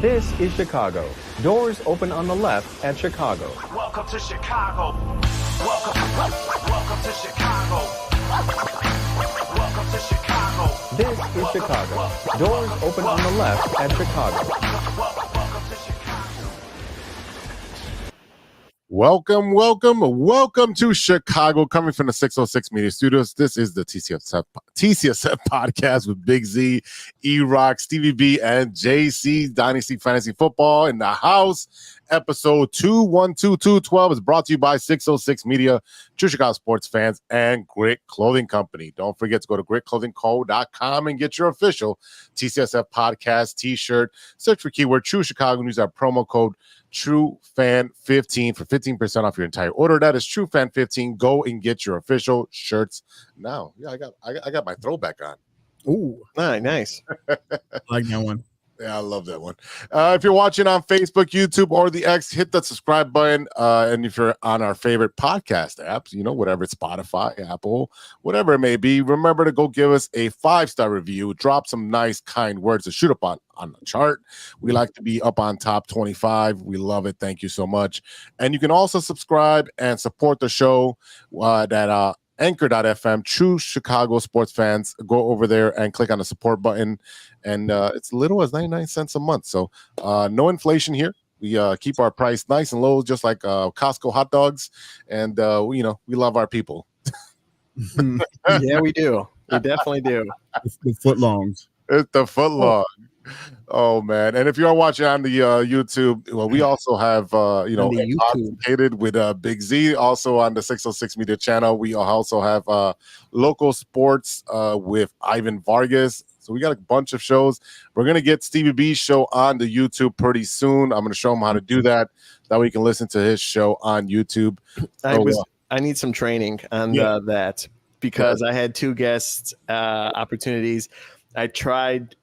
This is Chicago. Doors open on the left at Chicago. Welcome to Chicago. Welcome to Chicago. Welcome to Chicago. This is Chicago. Doors open on the left at Chicago. Welcome to Chicago. Welcome to Chicago, coming from the 606 Media Studios. This is the TCSF podcast with Big Z, E-Rock, Stevie B, and JC. Dynasty Fantasy Football in the house. Episode 212 is brought to you by 606 Media, True Chicago sports fans, and Grit Clothing Company. Don't forget to go to gritclothingco.com and get your official TCSF podcast t-shirt. Search for keyword True Chicago and use our promo code TrueFan15 for 15% off your entire order. That is TrueFan15. Go and get your official shirts now. Yeah, I got my throwback on. Ooh, nice. I like that one. Yeah, I love that one. If you're watching on Facebook, YouTube, or the X, hit that subscribe button. And if you're on our favorite podcast apps, whatever it's Spotify, Apple, whatever it may be, remember to go give us a 5-star review. Drop some nice, kind words to shoot up on the chart. We like to be up on top 25. We love it. Thank you so much. And you can also subscribe and support the show that Anchor.fm, True Chicago sports fans. Go over there and click on the support button. And it's little as 99 cents a month. So no inflation here. We keep our price nice and low, just like Costco hot dogs. And, we love our people. Yeah, we do. We definitely do. The footlongs. It's the footlong. Oh man! And if you are watching on the YouTube, well, we also have Intoxicated with Big Z, also on the 606 Media channel. We also have Local Sports with Ivan Vargas. So we got a bunch of shows. We're gonna get Stevie B's show on the YouTube pretty soon. I'm gonna show him how to do that. That way you can listen to his show on YouTube. I need some training on that because I had 2 guest opportunities. I tried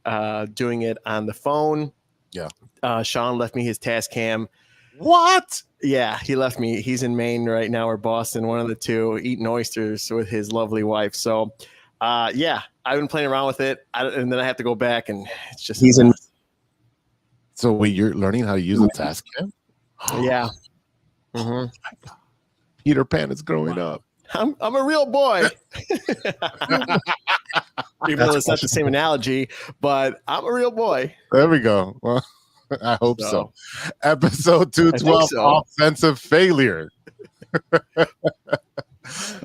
doing it on the phone. Yeah. Sean left me his task cam. What? Yeah, he left me. He's in Maine right now or Boston, one of the two, eating oysters with his lovely wife. So, I've been playing around with it, and then I have to go back, and it's just he's in. So wait, you're learning how to use a task cam? Yeah. Mm-hmm. Peter Pan is growing up. I'm a real boy. Even though it's not the same analogy, but I'm a real boy. There we go. Well, I hope so. Episode 212, offensive failure.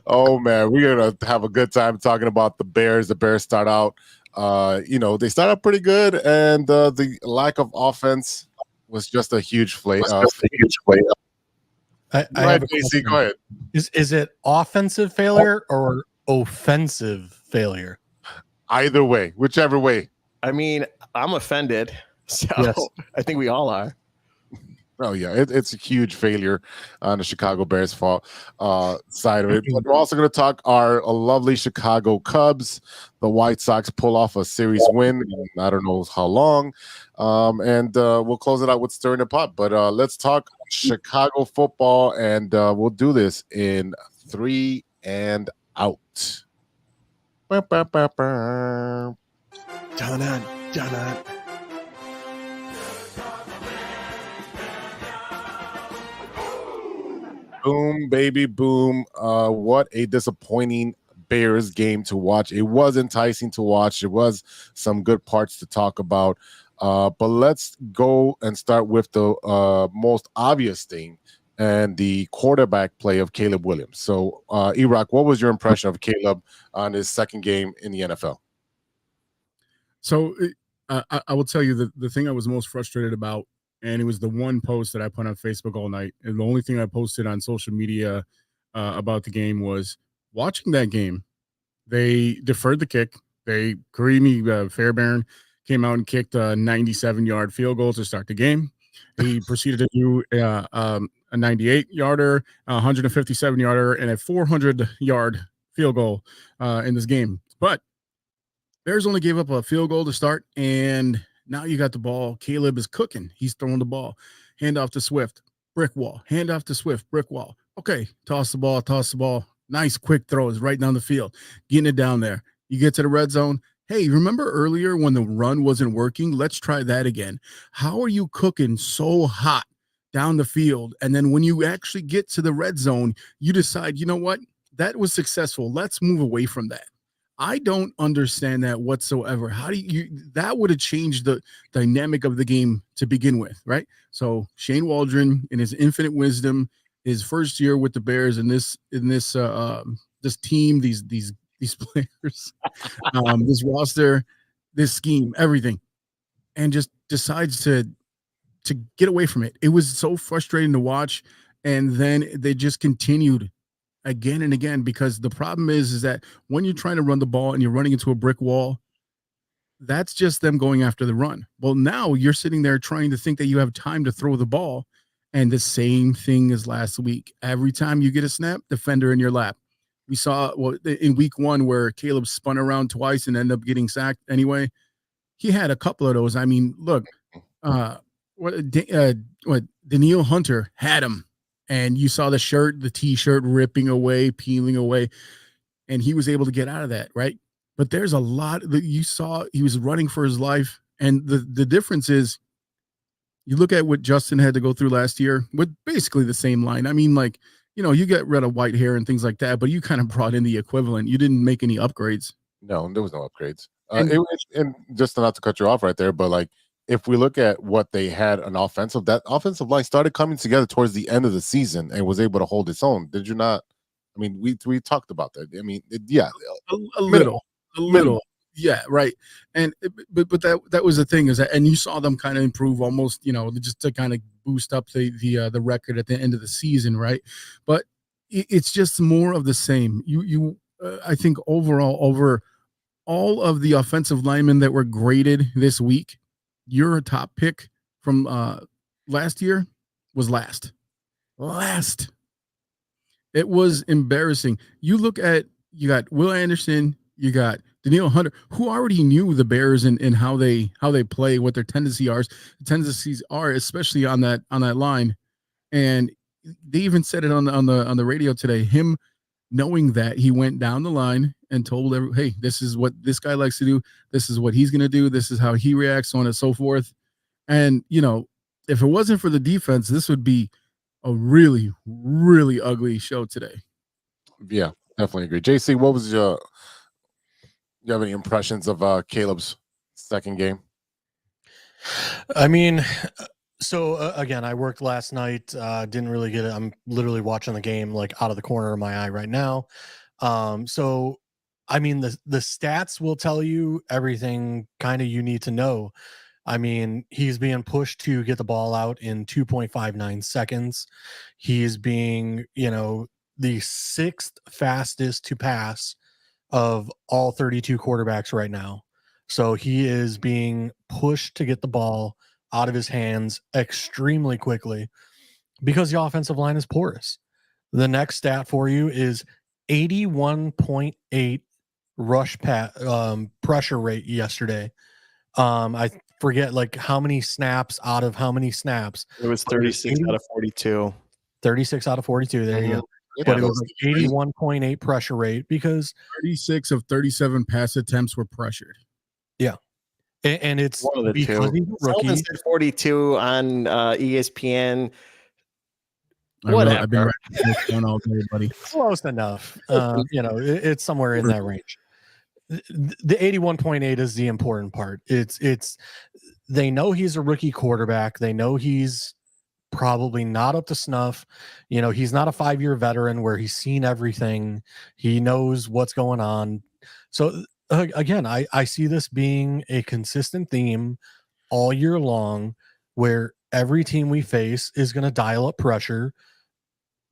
Oh man, we're gonna have a good time talking about the Bears. The Bears start out, they start out pretty good, and the lack of offense was just a huge flake. I have a DC, go ahead. Is it offensive failure or offensive failure? Either way, whichever way. I mean, I'm offended, so yes. I think we all are. Oh yeah, it's a huge failure on the Chicago Bears' side of it. But we're also going to talk our lovely Chicago Cubs. The White Sox pull off a series win. I don't know how long, and we'll close it out with stirring the pot. But let's talk Chicago football, and we'll do this in 3 and out. Dun-dun. Boom, baby, boom. What a disappointing Bears game to watch. It was enticing to watch. There was some good parts to talk about. But let's go and start with the most obvious thing, and the quarterback play of Caleb Williams. So, E-Rock, what was your impression of Caleb on his second game in the NFL? So I will tell you that the thing I was most frustrated about, and it was the one post that I put on Facebook all night, and the only thing I posted on social media about the game was watching that game. They deferred the kick. Karimi Fairbairn came out and kicked a 97-yard field goal to start the game. He proceeded to do a 98-yarder, a 157-yarder, and a 400-yard field goal in this game. But Bears only gave up a field goal to start, and now you got the ball. Caleb is cooking. He's throwing the ball. Hand off to Swift, brick wall. Hand off to Swift, brick wall. Okay, toss the ball. Nice quick throws right down the field. Getting it down there. You get to the red zone. hey, remember earlier when the run wasn't working? Let's try that again. How are you cooking so hot down the field? And then when you actually get to the red zone, you decide, you know what? That was successful. Let's move away from that. I don't understand that whatsoever. How do you that would have changed the dynamic of the game to begin with, right? So Shane Waldron, in his infinite wisdom, his first year with the Bears in this this team, these players, this roster, this scheme, everything, and just decides to get away from it. It was so frustrating to watch, and then they just continued again and again, because the problem is that when you're trying to run the ball and you're running into a brick wall, that's just them going after the run. Well, now you're sitting there trying to think that you have time to throw the ball, and the same thing as last week. Every time you get a snap, defender in your lap. We saw in week 1 where Caleb spun around twice and ended up getting sacked anyway. He had a couple of those. I mean, look, Daniil Hunter had him. And you saw the T-shirt ripping away, peeling away, and he was able to get out of that, right? But there's a lot that you saw. He was running for his life, and the difference is, you look at what Justin had to go through last year with basically the same line. I mean, like, you get rid of white hair and things like that, but you kind of brought in the equivalent. You didn't make any upgrades. No, there was no upgrades. And just not to cut you off right there, but like, if we look at what they had that offensive line started coming together towards the end of the season and was able to hold its own. Did you not? I mean, we talked about that. I mean, a little. Yeah, right. And but that was the thing, is that, and you saw them kind of improve almost, just to kind of boost up the record at the end of the season, right? But it's just more of the same. I think overall, over all of the offensive linemen that were graded this week, your top pick from last year was last. It was embarrassing. You got Will Anderson, you got Daniil Hunter, who already knew the Bears and how they play, what their tendencies are, especially on that line. And they even said it on the radio today. Him knowing that, he went down the line and told everyone, hey, this is what this guy likes to do. This is what he's going to do. This is how he reacts, so on and so forth. And, if it wasn't for the defense, this would be a really, really ugly show today. Yeah, definitely agree. JC, what was you have any impressions of Caleb's second game? I mean, so again, I worked last night, didn't really get it. I'm literally watching the game like out of the corner of my eye right now. So I mean, the stats will tell you everything kind of you need to know. I mean, he's being pushed to get the ball out in 2.59 seconds. He is being, the 6th fastest to pass of all 32 quarterbacks right now. So he is being pushed to get the ball out of his hands extremely quickly because the offensive line is porous. The next stat for you is 81.8 pressure rate yesterday. I forget like how many snaps out of how many snaps. It was 36 out of 42. 36 out of 42. There you go. Yeah, But it was like 81.8 pressure rate because 36 of 37 pass attempts were pressured. Yeah. And it's one of the because two. he's a rookie. Someone said 42 on ESPN. I've been writing this down all day, buddy. Close enough. It's somewhere in that range. The 81.8 is the important part. It's they know he's a rookie quarterback. They know he's probably not up to snuff. He's not a 5-year veteran where he's seen everything. He knows what's going on. So again, I see this being a consistent theme all year long, where every team we face is going to dial up pressure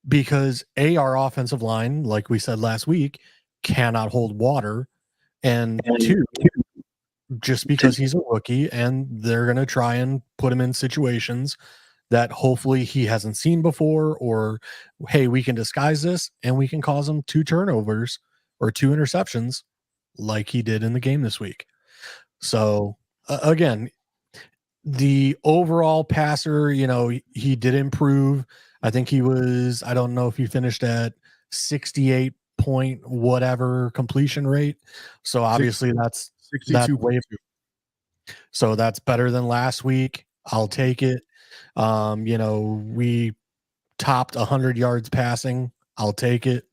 because our offensive line, like we said last week, cannot hold water. And 2, just because he's a rookie and they're going to try and put him in situations that hopefully he hasn't seen before, or, hey, we can disguise this and we can cause him 2 turnovers or 2 interceptions like he did in the game this week. So again, the overall passer, he did improve. I think he was, I don't know if he finished at 68 point whatever completion rate. So obviously that's That's 62. way, so that's better than last week. I'll take it. We topped 100 yards passing. I'll take it.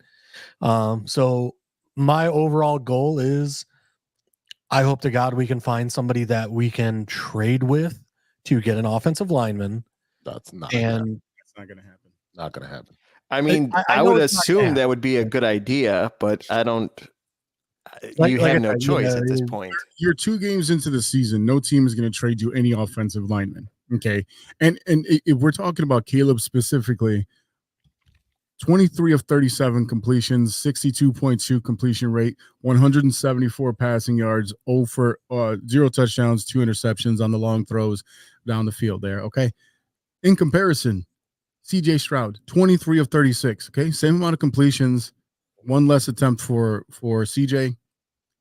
So my overall goal is, I hope to God we can find somebody that we can trade with to get an offensive lineman. That's not And That's not going to happen. not going to happen. I mean, I I know would it's not assume bad. that would be a good idea, but I don't. Like You I have no said, choice at this point. You're 2 games into the season. No team is going to trade you any offensive lineman. Okay. And if we're talking about Caleb specifically, 23 of 37 completions, 62.2 completion rate, 174 passing yards, 0 touchdowns, 2 interceptions on the long throws down the field there. Okay. In comparison, CJ Stroud, 23 of 36. Okay. Same amount of completions, 1 less attempt for CJ.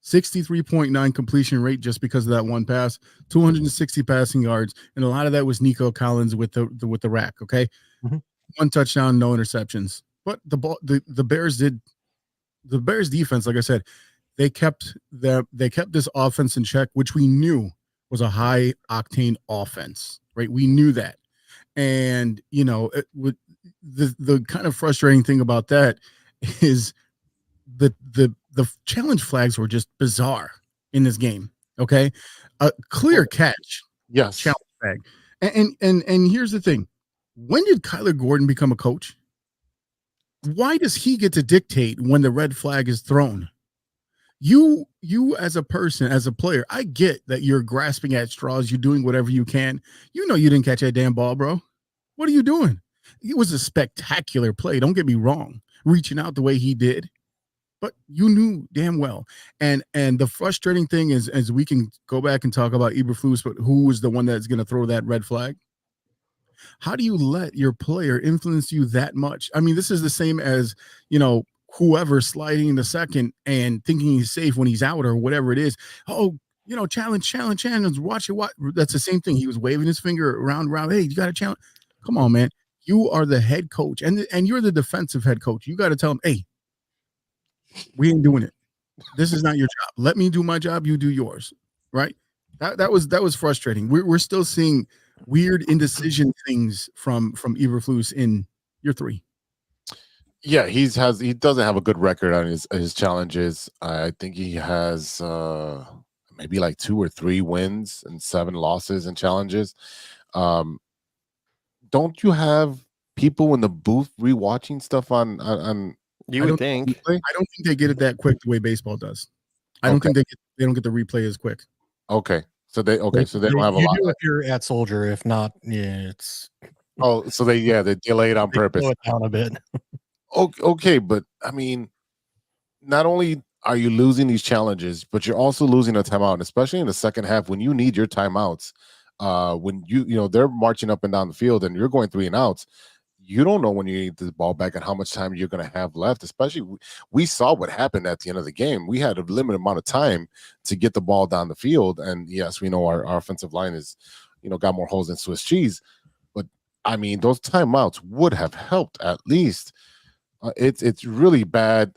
63.9 completion rate just because of that 1 pass, 260 passing yards, and a lot of that was Nico Collins with the rack. Okay, 1 touchdown, no interceptions. But the Bears defense, like I said, they kept this offense in check, which we knew was a high octane offense, right? We knew that, and the kind of frustrating thing about that is the challenge flags were just bizarre in this game. Okay, a clear catch, Yes. challenge flag, and here's the thing: when did Kyler Gordon become a coach? Why does he get to dictate when the red flag is thrown? You as a person, as a player, I get that you're grasping at straws. You're doing whatever you can. You know you didn't catch that damn ball, bro. What are you doing? It was a spectacular play. Don't get me wrong. Reaching out the way he did. But you knew damn well. And the frustrating thing is, as we can go back and talk about Eberflus, but who was the one that's going to throw that red flag? How do you let your player influence you that much? I mean, this is the same as, whoever sliding in the second and thinking he's safe when he's out or whatever it is. Oh, challenge, watch it. That's the same thing. He was waving his finger around. Hey, you got to challenge. Come on, man. You are the head coach and you're the defensive head coach. You got to tell him, hey, we ain't doing it. This is not your job. Let me do my job. You do yours. Right. That was frustrating. We're still seeing weird indecision things from Eberflus in year 3. Yeah, he doesn't have a good record on his challenges. I think he has maybe like 2 or 3 wins and 7 losses in challenges. Don't you have people in the booth rewatching stuff on You would think. I don't think they get it that quick the way baseball does. I don't think they don't get the replay as quick. Okay. So they don't have a lot. You do if you're at Soldier. If not, yeah, it's. Oh, so they delay it on purpose. Slow it down a bit. Okay, but I mean, not only are you losing these challenges, but you're also losing a timeout, especially in the second half when you need your timeouts. When they're marching up and down the field and you're going 3 and outs. You don't know when you need the ball back and how much time you're going to have left. Especially, we saw what happened at the end of the game. We had a limited amount of time to get the ball down the field. And yes, we know our offensive line is, got more holes than Swiss cheese. But I mean, those timeouts would have helped at least. It's really bad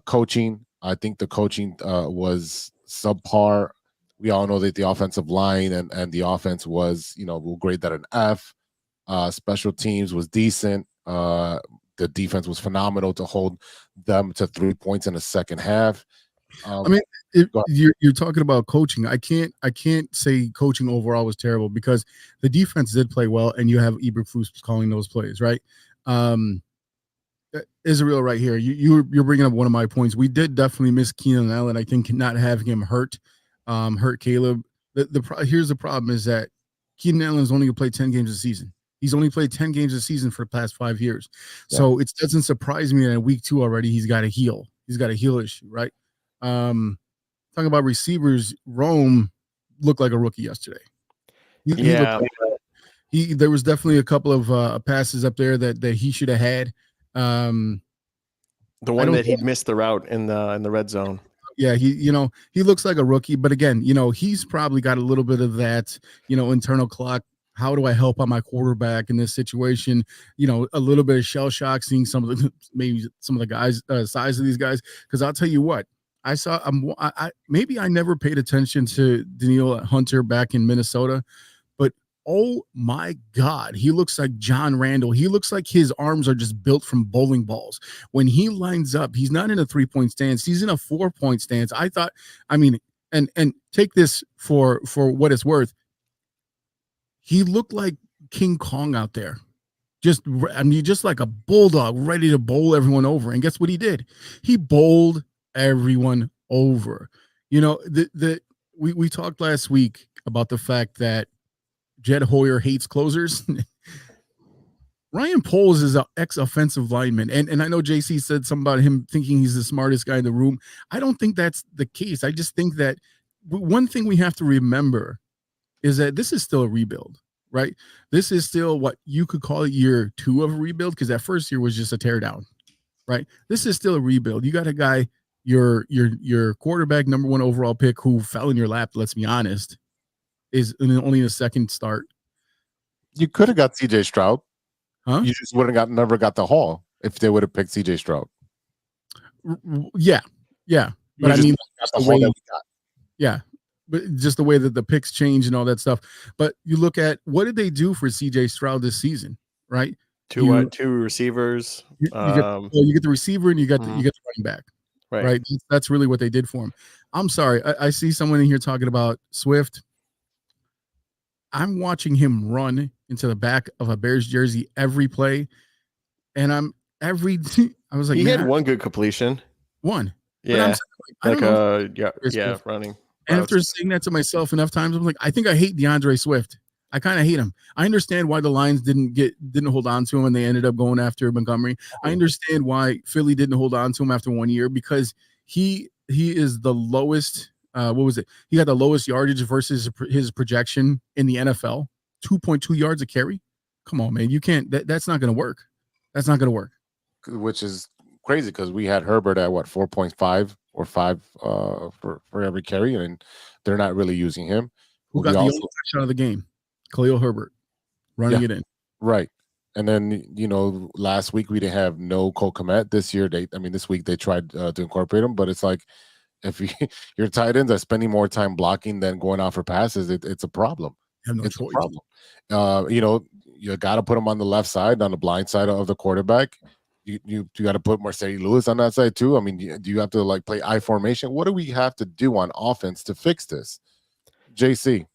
coaching. I think the coaching was subpar. We all know that the offensive line and the offense was, we'll grade that an F. Special teams was decent. The defense was phenomenal to hold them to 3 points in the second half. I mean, you're talking about coaching. I can't say coaching overall was terrible because the defense did play well, and you have Eberflus calling those plays, right? Israel right here. You're bringing up one of my points. We did definitely miss Keenan Allen. I think not having him hurt Caleb. Here's the problem is that Keenan Allen's only going to play 10 games a season. He's only played 10 games a season for the past 5 years. Yeah. So it doesn't surprise me that in week 2 already he's got a heel. He's got a heel issue, right? Talking about receivers, Rome looked like a rookie yesterday. There was definitely a couple of passes up there that he should have had. The one that he'd missed the route in the red zone. Yeah, he looks like a rookie, but again, he's probably got a little bit of that, internal clock. How do I help out my quarterback in this situation? A little bit of shell shock, seeing maybe some of the guys, size of these guys. Because I'll tell you what, I saw maybe I never paid attention to Daniil Hunter back in Minnesota, but oh my God, he looks like John Randall. He looks like his arms are just built from bowling balls. When he lines up, he's not in a 3-point stance, he's in a 4-point stance. And take this for what it's worth. He looked like King Kong out there. Just like a bulldog ready to bowl everyone over. And guess what he did? He bowled everyone over. We talked last week about the fact that Jed Hoyer hates closers. Ryan Poles is an ex-offensive lineman. And I know JC said something about him thinking he's the smartest guy in the room. I don't think that's the case. I just think that one thing we have to remember is that this is still a rebuild, right? This is still what you could call year 2 of a rebuild, because that first year was just a teardown, right? This is still a rebuild. You got a guy, your quarterback, number 1 overall pick, who fell in your lap, let's be honest, is only in the second start. You could have got CJ Stroud. Huh? You just never got the haul if they would have picked CJ Stroud. Yeah. But I mean, that's the haul that we got. Yeah. But just the way that the picks change and all that stuff. But you look at what did they do for CJ Stroud this season, right? Two receivers. You get the receiver and you get the running back, right? That's really what they did for him. I'm sorry, I see someone in here talking about Swift. I'm watching him run into the back of a Bears jersey every play, and I was like, he had one good completion. One, yeah, like running. And after saying that to myself enough times, I'm like, I think I hate DeAndre Swift. I kind of hate him. I understand why the Lions didn't hold on to him and they ended up going after Montgomery. I understand why Philly didn't hold on to him after 1 year, because he is the lowest. What was it? He got the lowest yardage versus his projection in the NFL. 2.2 yards a carry. Come on, man. You can't. That's not going to work. That's not going to work. Which is crazy because we had Herbert at 4.5 or 5 for every carry, and they're not really using him. Who got the only touchdown of the game? Khalil Herbert running it in. Right. And then, last week we didn't have no Cole Kmet. This week they tried to incorporate him, but it's like if your tight ends are spending more time blocking than going out for passes, it's a problem. You have no choice. A problem. You got to put him on the left side, on the blind side of the quarterback. You got to put Mercedes Lewis on that side too. I mean, do you have to play I formation? What do we have to do on offense to fix this? JC.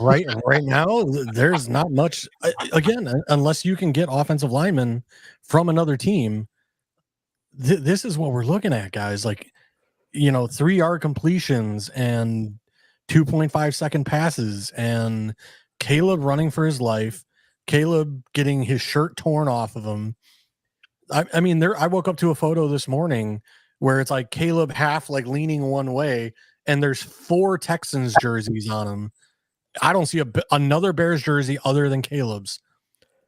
Right now, there's not much. Again, unless you can get offensive linemen from another team, this is what we're looking at, guys. 3-yard completions and 2.5 second passes, and Caleb running for his life. Caleb getting his shirt torn off of him. I mean, I woke up to a photo this morning where it's like Caleb half leaning one way, and there's 4 Texans jerseys on him. I don't see another Bears jersey other than Caleb's,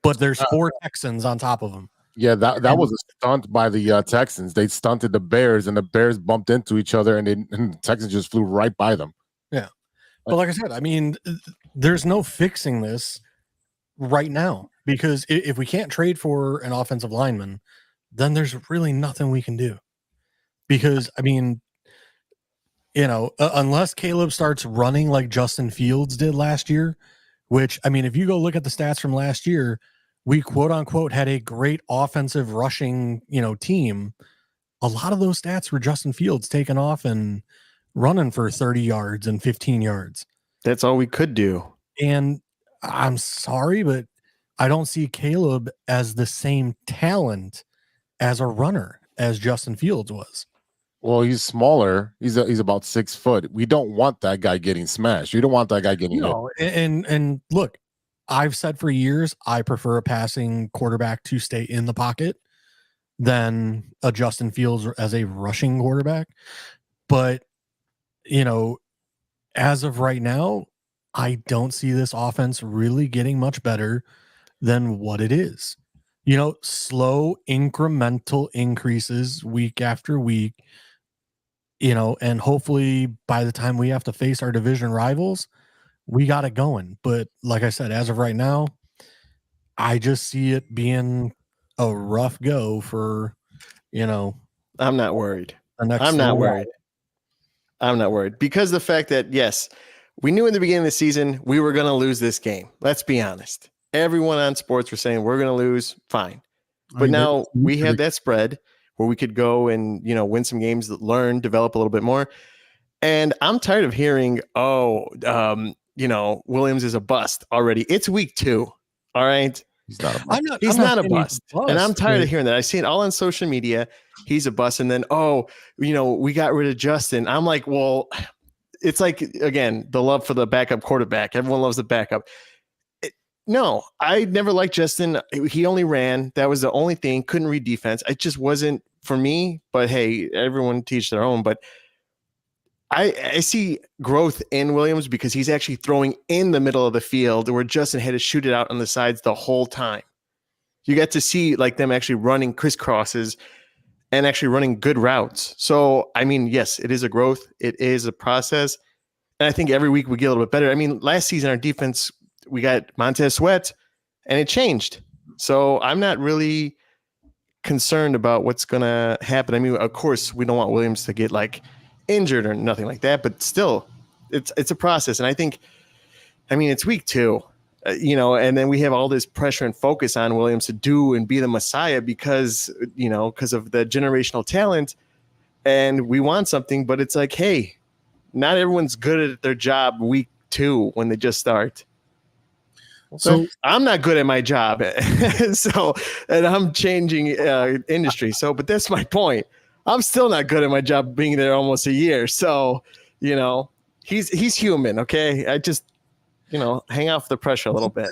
but there's 4 Texans on top of him. Yeah, that was a stunt by the Texans. They stunted the Bears, and the Bears bumped into each other, and the Texans just flew right by them. Yeah. But like I said, I mean, there's no fixing this right now, because if we can't trade for an offensive lineman, then there's really nothing we can do. Because, I mean, unless Caleb starts running like Justin Fields did last year, which, I mean, if you go look at the stats from last year, we quote unquote had a great offensive rushing, team. A lot of those stats were Justin Fields taking off and running for 30 yards and 15 yards. That's all we could do. And I'm sorry, but I don't see Caleb as the same talent as a runner as Justin Fields was. Well, he's smaller. He's about 6 foot. We don't want that guy getting smashed. You don't want that guy getting hit. And look, I've said for years, I prefer a passing quarterback to stay in the pocket than a Justin Fields as a rushing quarterback. But, as of right now, I don't see this offense really getting much better than what it is. Slow incremental increases week after week, and hopefully by the time we have to face our division rivals, we got it going. But like I said, as of right now, I just see it being a rough go for, I'm not worried. the next. I'm not little while. worried. I'm not worried because the fact that, yes, we knew in the beginning of the season we were going to lose this game. Let's be honest. Everyone on sports were saying we're going to lose. Fine. But now we have that spread where we could go and, win some games, learn, develop a little bit more. And I'm tired of hearing, Williams is a bust already. It's week 2. All right. He's not a bust. He's not a saying bust. And I'm tired of hearing that. I see it all on social media. He's a bust. And then, we got rid of Justin. I'm like, well, it's like, again, the love for the backup quarterback. Everyone loves the backup. No, I never liked Justin. He only ran. That was the only thing. Couldn't read defense. It just wasn't for me. But hey, everyone teach their own. But I see growth in Williams because he's actually throwing in the middle of the field where Justin had to shoot it out on the sides the whole time. You get to see like them actually running crisscrosses and actually running good routes. So, I mean, yes, it is a growth. It is a process. And I think every week we get a little bit better. I mean, last season, our defense, we got Montez Sweat and it changed. So I'm not really concerned about what's going to happen. I mean, of course, we don't want Williams to get like injured or nothing like that, but still it's a process. And I think, it's week 2, and then we have all this pressure and focus on Williams to do and be the Messiah because of the generational talent. And we want something, but it's like, hey, not everyone's good at their job week 2 when they just start. So I'm not good at my job. And I'm changing industry. but that's my point. I'm still not good at my job being there almost a year. So, he's human. Okay. I just, hang off the pressure a little bit.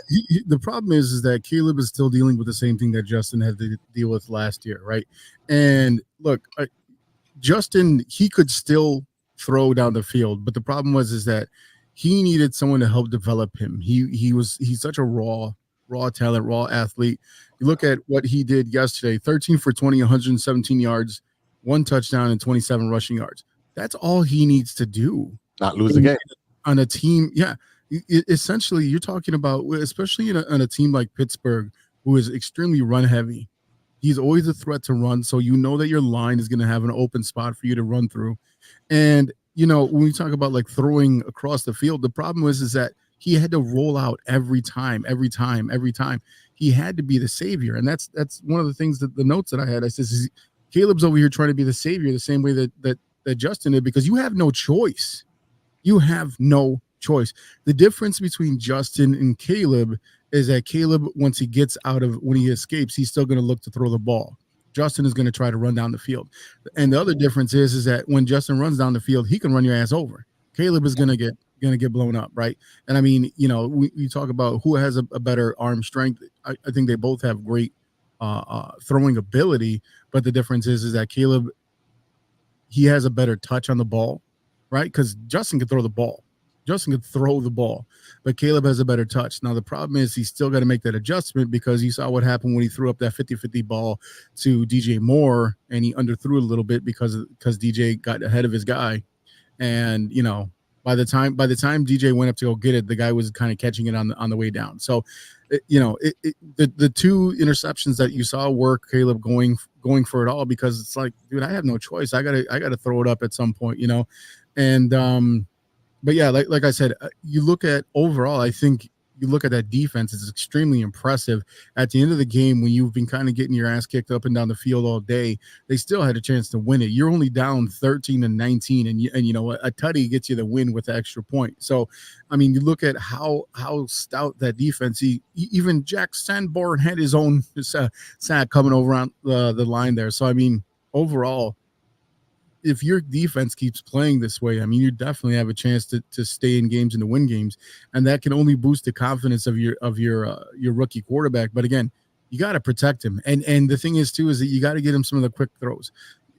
The problem is that Caleb is still dealing with the same thing that Justin had to deal with last year. Right. And look, Justin, he could still throw down the field, but the problem is that he needed someone to help develop him. He's such a raw talent, raw athlete. You look at what he did yesterday, 13 for 20, 117 yards, 1 touchdown and 27 rushing yards. That's all he needs to do. Not lose the game. On a team, yeah. Essentially, you're talking about, especially on a team like Pittsburgh, who is extremely run heavy. He's always a threat to run, so you know that your line is going to have an open spot for you to run through. And, when we talk about like throwing across the field, the problem is that he had to roll out every time. He had to be the savior. And that's one of the things that the notes that I had, I says, Caleb's over here trying to be the savior the same way that Justin did, because you have no choice. You have no choice. The difference between Justin and Caleb is that Caleb, when he escapes, he's still going to look to throw the ball. Justin is going to try to run down the field. And the other difference is that when Justin runs down the field, he can run your ass over. Caleb is going to get blown up, right? And we talk about who has a better arm strength. I think they both have great throwing ability, but the difference is that Caleb, he has a better touch on the ball, right? Because Justin can throw the ball. But Caleb has a better touch. Now, the problem is he's still got to make that adjustment because you saw what happened when he threw up that 50-50 ball to DJ Moore, and he underthrew it a little bit because DJ got ahead of his guy. And, by the time DJ went up to go get it, the guy was kind of catching it on the way down. So, the 2 interceptions that you saw were Caleb going for it all, because it's like, dude, I have no choice. I gotta throw it up at some point, and but yeah, like I said, you look at overall, I think you look at that defense, it's extremely impressive. At the end of the game, when you've been kind of getting your ass kicked up and down the field all day, they still had a chance to win it. You're only down 13-19, and a tutty gets you the win with the extra point. So, you look at how stout that defense. Even Jack Sanborn had his own sack coming over on the line there. So, overall, if your defense keeps playing this way, you definitely have a chance to stay in games and to win games, and that can only boost the confidence of your rookie quarterback. But again, you got to protect him, and the thing is too is that you got to get him some of the quick throws,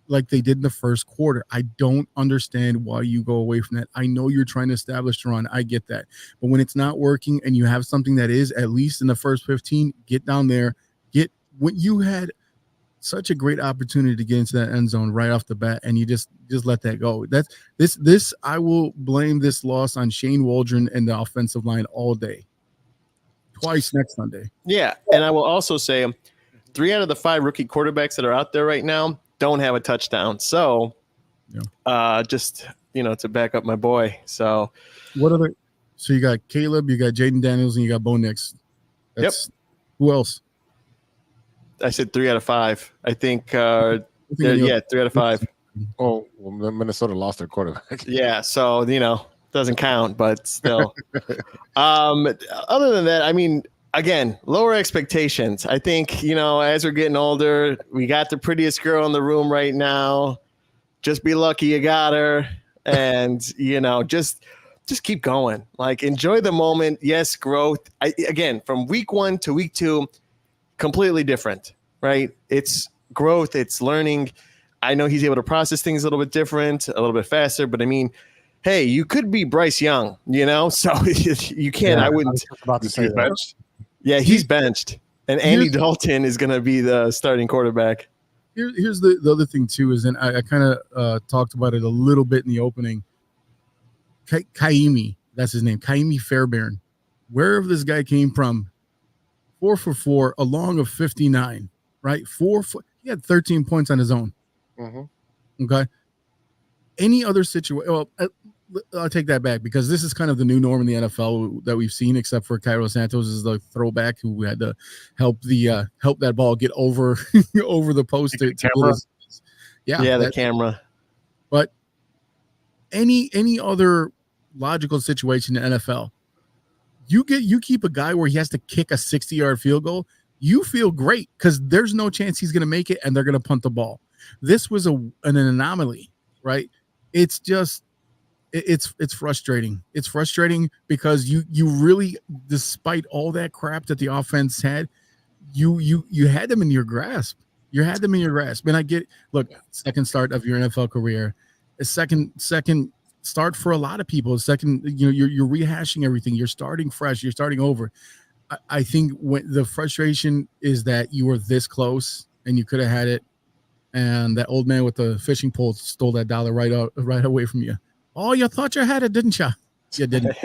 like they did in the first quarter. I don't understand why you go away from that. I know you're trying to establish a run, I get that, but when it's not working and you have something that is at least in the first 15, get down there, when you had such a great opportunity to get into that end zone right off the bat, and you just let that go. This I will blame this loss on Shane Waldron and the offensive line all day. Twice next Sunday. Yeah, and I will also say 3 out of the 5 rookie quarterbacks that are out there right now don't have a touchdown. So, just to back up my boy. So, what other? So you got Caleb, you got Jaden Daniels, and you got Bo Nix. Who else? I said 3 out of 5. I think 3 out of 5. Oh, well, Minnesota lost their quarterback. Yeah, so doesn't count, but still. Other than that, I mean, again, lower expectations. I think as we're getting older, we got the prettiest girl in the room right now. Just be lucky you got her, and just keep going. Like, enjoy the moment. Yes, growth. Again, from week 1 to week 2, completely different, right? It's growth. It's learning. I know he's able to process things a little bit different, a little bit faster, but I mean, hey, you could be Bryce Young, so you can't. Yeah, I wouldn't. I was about to say that. Benched? Yeah, he's benched, and Andy Dalton is going to be the starting quarterback. Here's the other thing too is, and I kind of talked about it a little bit in the opening. Kaimi, that's his name, Kaimi Fairbairn. Wherever this guy came from, 4 for 4, a long of 59, right? He had 13 points on his own. Mm-hmm. Okay. Any other situation? Well, I'll take that back because this is kind of the new norm in the NFL that we've seen, except for Cairo Santos is the throwback who had to help that ball get over over the post. The camera. The camera. But any other logical situation in the NFL, you keep a guy where he has to kick a 60-yard field goal, you feel great because there's no chance he's going to make it and they're going to punt the ball. This was an anomaly, right? It's just it's frustrating. It's frustrating because you really, despite all that crap that the offense had, you had them in your grasp. You had them in your grasp. And I get, look, second start of your NFL career, a second start for a lot of people. Second, you're rehashing everything. You're starting fresh. You're starting over. I think when the frustration is that you were this close and you could have had it, and that old man with the fishing pole stole that dollar right away from you. Oh, you thought you had it, didn't you? You didn't.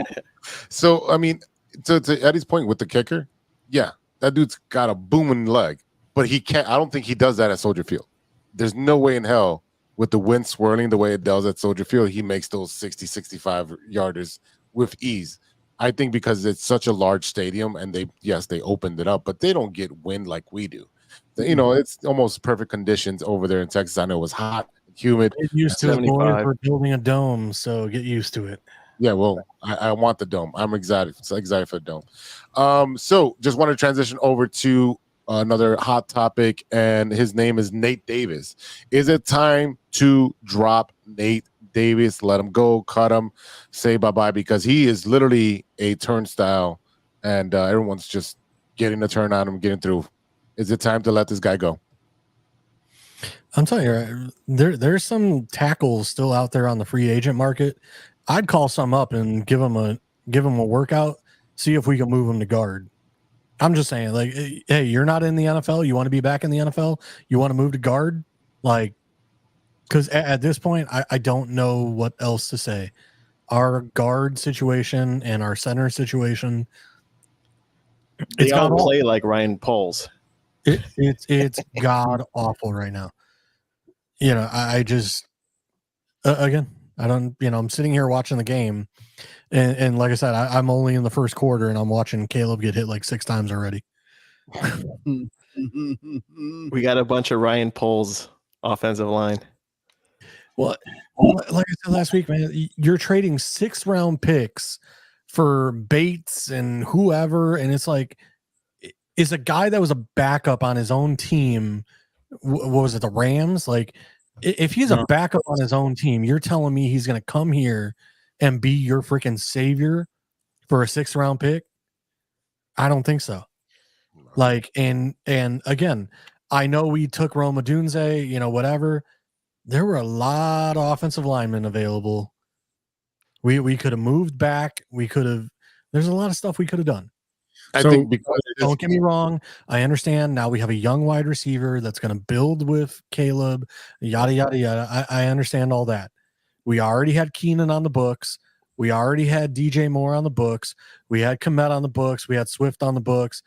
So, I mean, to Eddie's point with the kicker, yeah, that dude's got a booming leg, but he can't. I don't think he does that at Soldier Field. There's no way in hell with the wind swirling the way it does at Soldier Field, he makes those 60, 65 yarders with ease. I think because it's such a large stadium and they opened it up, but they don't get wind like we do. It's almost perfect conditions over there in Texas. I know it was hot, humid. Get used to it, boy. We're building a dome, so get used to it. Yeah, well, I want the dome. I'm excited for the dome. So just want to transition over to another hot topic, and his name is Nate Davis. Is it time to drop Nate Davis? Let him go, cut him, say bye-bye, because he is literally a turnstile, and everyone's just getting the turn on him, getting through. Is it time to let this guy go? I'm telling you, there's some tackles still out there on the free agent market. I'd call some up and give him a workout, see if we can move him to guard. I'm just saying, like, hey, you're not in the NFL. You want to be back in the NFL? You want to move to guard? Like, because at this point, I don't know what else to say. Our guard situation and our center situation, they all play like Ryan Poles. It's god awful right now. I just again, I don't. I'm sitting here watching the game, and like I said, I'm only in the first quarter, and I'm watching Caleb get hit like 6 times already. We got a bunch of Ryan Poles offensive line. Well, like I said last week, man, you're trading 6th-round picks for Bates and whoever, and it's like, is a guy that was a backup on his own team. What was it, the Rams? Like, if he's a backup on his own team, you're telling me he's going to come here and be your freaking savior for a 6th-round pick? I don't think so. Like, and again, I know we took Roma Dunze, whatever. There were a lot of offensive linemen available. We could have moved back. There's a lot of stuff we could have done. I think because don't get me wrong. I understand now we have a young wide receiver that's going to build with Caleb, yada, yada, yada. I understand all that. We already had Keenan on the books. We already had DJ Moore on the books. We had Komet on the books. We had Swift on the books.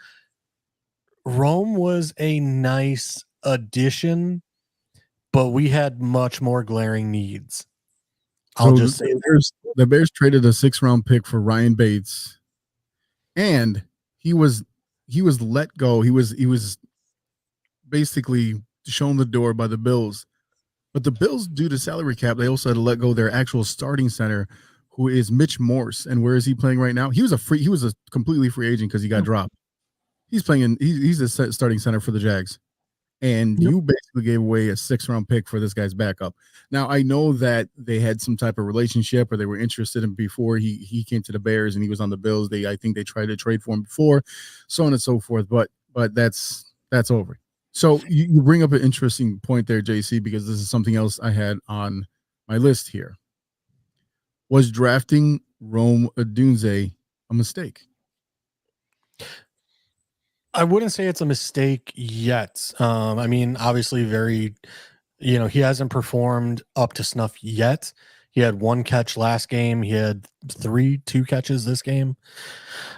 Rome was a nice addition, but we had much more glaring needs. I'll just say the Bears traded a 6th-round pick for Ryan Bates, and he was let go. He was basically shown the door by the Bills. But the Bills, due to salary cap, they also had to let go their actual starting center, who is Mitch Morse. And where is he playing right now? He was a completely free agent because he got dropped. He's playing he's a starting center for the Jags. And you basically gave away a 6th-round pick for this guy's backup. Now, I know that they had some type of relationship or they were interested in before he came to the Bears and he was on the Bills. I think they tried to trade for him before, so on and so forth. But that's over. So you bring up an interesting point there, JC, because this is something else I had on my list here. Was drafting Rome Odunze a mistake? I wouldn't say it's a mistake yet. I mean, obviously he hasn't performed up to snuff yet. He had 1 catch last game. He had 2 catches this game,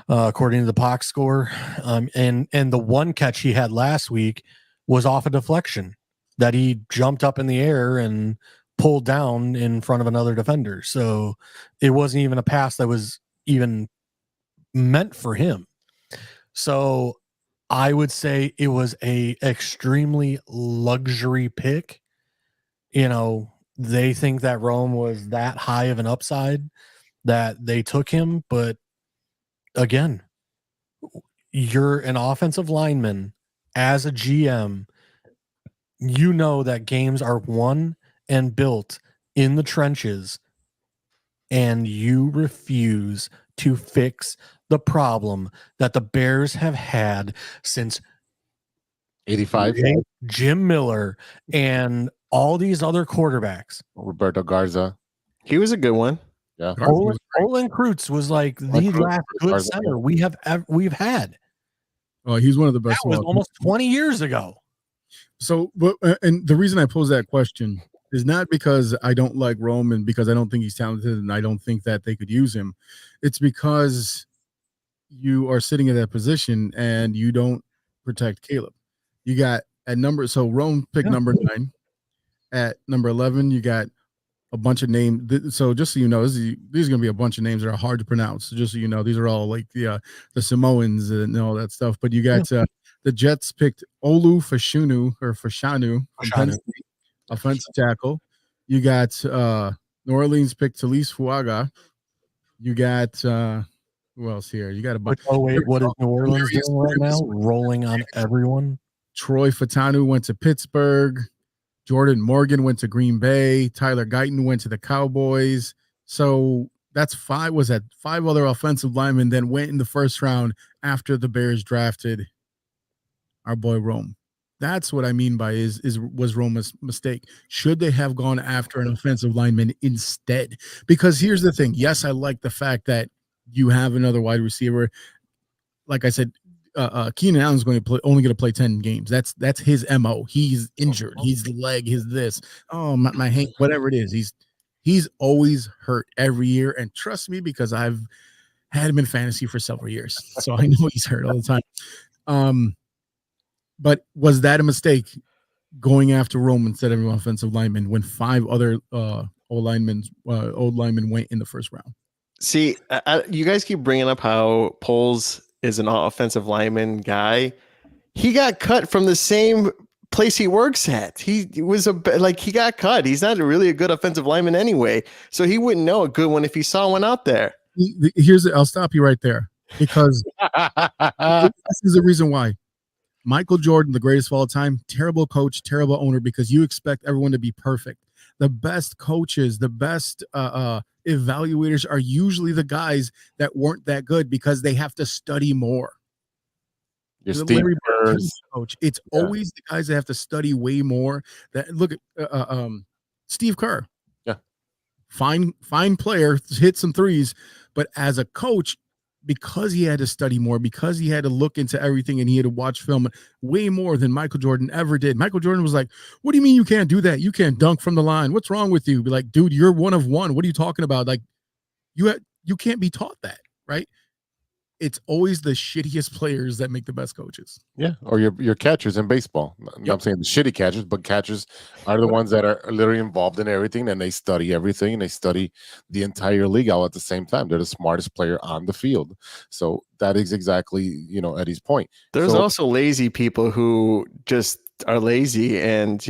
according to the box score. And the 1 catch he had last week was off a deflection that he jumped up in the air and pulled down in front of another defender. So it wasn't even a pass that was even meant for him. So I would say it was a extremely luxury pick. They think that Rome was that high of an upside that they took him. But again, you're an offensive lineman. As a GM, you know that games are won and built in the trenches, and you refuse to fix the problem that the Bears have had since 85. Jim Miller and all these other quarterbacks. Roberto Garza. He was a good one. Yeah. Olin Kreutz was like the last good center we've had. Oh, he's one of the best. That was almost 20 years ago. So, and the reason I pose that question is not because I don't like Rome and because I don't think he's talented and I don't think that they could use him. It's because you are sitting in that position and you don't protect Caleb. You got at number, so Rome picked number 9. At number 11, you got a bunch of names. So just so you know, these are going to be a bunch of names that are hard to pronounce. So just so you know, these are all like the Samoans and all that stuff. But you got the Jets picked Olu Fashanu from Penn State, offensive tackle. You got New Orleans picked Talise Fuaga. You got who else here? You got a bunch. What is New Orleans doing right now? Rolling on everyone. Troy Fatanu went to Pittsburgh. Jordan Morgan went to Green Bay. Tyler Guyton went to the Cowboys. So that's 5 other offensive linemen then went in the first round after the Bears drafted our boy Rome. That's what I mean by was Rome a mistake? Should they have gone after an offensive lineman instead? Because here's the thing. Yes, I like the fact that you have another wide receiver. Like I said, Keenan Allen's only going to play 10 games. That's his MO. He's injured. He's leg. He's this. Oh, my hand, whatever it is. He's always hurt every year. And trust me, because I've had him in fantasy for several years, so I know he's hurt all the time. But was that a mistake going after Rome instead of an offensive lineman when 5 other old linemen went in the first round? See, you guys keep bringing up how Poles is an offensive lineman guy. He got cut from the same place he works at. He got cut. He's not really a good offensive lineman anyway, so he wouldn't know a good one if he saw one out there. I'll stop you right there because this is the reason why. Michael Jordan, the greatest of all time, terrible coach, terrible owner, because you expect everyone to be perfect. The best coaches, the best evaluators are usually the guys that weren't that good because they have to study more. Coach. It's always the guys that have to study way more. That look at Steve Kerr. Yeah, fine player, hit some threes, but as a coach, because he had to study more, because he had to look into everything and he had to watch film way more than Michael Jordan ever did. Michael Jordan was like, what do you mean you can't do that? You can't dunk from the line. What's wrong with you? Be like, dude, you're one of one. What are you talking about? Like, you can't be taught that, right? it's always the shittiest players that make the best coaches. Yeah, or your catchers in baseball. I'm saying the shitty catchers, but catchers are the ones that are literally involved in everything, and they study everything, and they study the entire league all at the same time. They're the smartest player on the field. So that is exactly, Eddie's point. There's So, also lazy people who just are lazy, and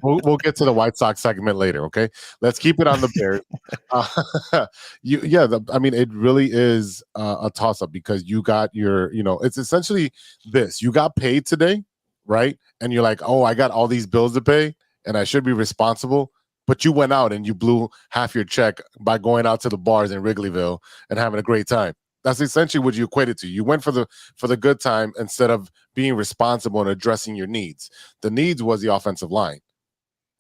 we'll get to the White Sox segment later. Okay, let's keep it on the Bears. It really is a toss up because you got it's essentially this: you got paid today, right? And you're like, oh, I got all these bills to pay, and I should be responsible. But you went out and you blew half your check by going out to the bars in Wrigleyville and having a great time. That's essentially what you equated to. You went for the good time instead of being responsible and addressing your needs. The needs was the offensive line.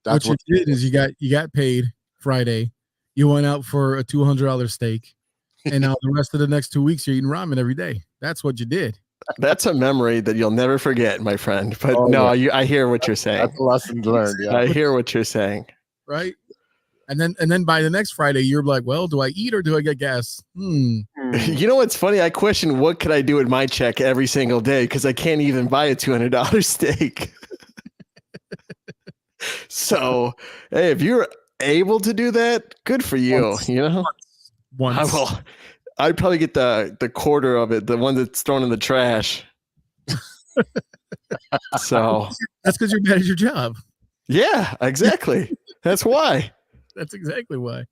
That's what you did is you got paid Friday. You went out for a $200 steak, and now the rest of the next 2 weeks you're eating ramen every day. That's what you did. That's a memory that you'll never forget, my friend. But I hear what you're saying. That's a lesson learned. Yeah. I hear what you're saying. Right. And then by the next Friday, you're like, well, do I eat or do I get gas? You know what's funny? I question what could I do with my check every single day because I can't even buy a $200 steak. So, hey, if you're able to do that, good for you. Once. I'd probably get the quarter of it, the one that's thrown in the trash. So that's because you're bad at your job. Yeah, exactly. That's why. That's exactly why.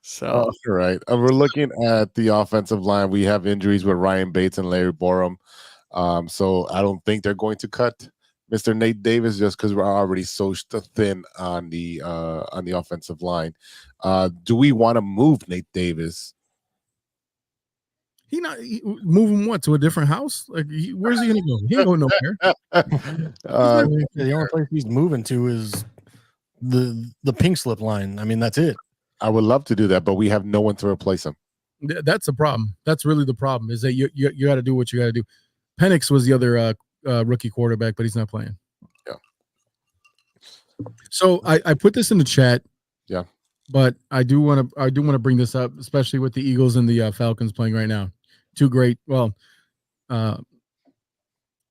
So you're right. We're looking at the offensive line. We have injuries with Ryan Bates and Larry Borum. So I don't think they're going to cut Mr. Nate Davis just because we're already so thin on the offensive line. Do we want to move Nate Davis? Move him what, to a different house? Like, where's he gonna go? He ain't going nowhere. The only place he's moving to is the pink slip line. I mean, that's it. I would love to do that, but we have no one to replace him. That's the problem. That's really the problem, is that you got to do what you got to do. Penix was the other rookie quarterback, but he's not playing. Yeah. So I put this in the chat. Yeah. But I do want to bring this up, especially with the Eagles and the Falcons playing right now. Two great. Well,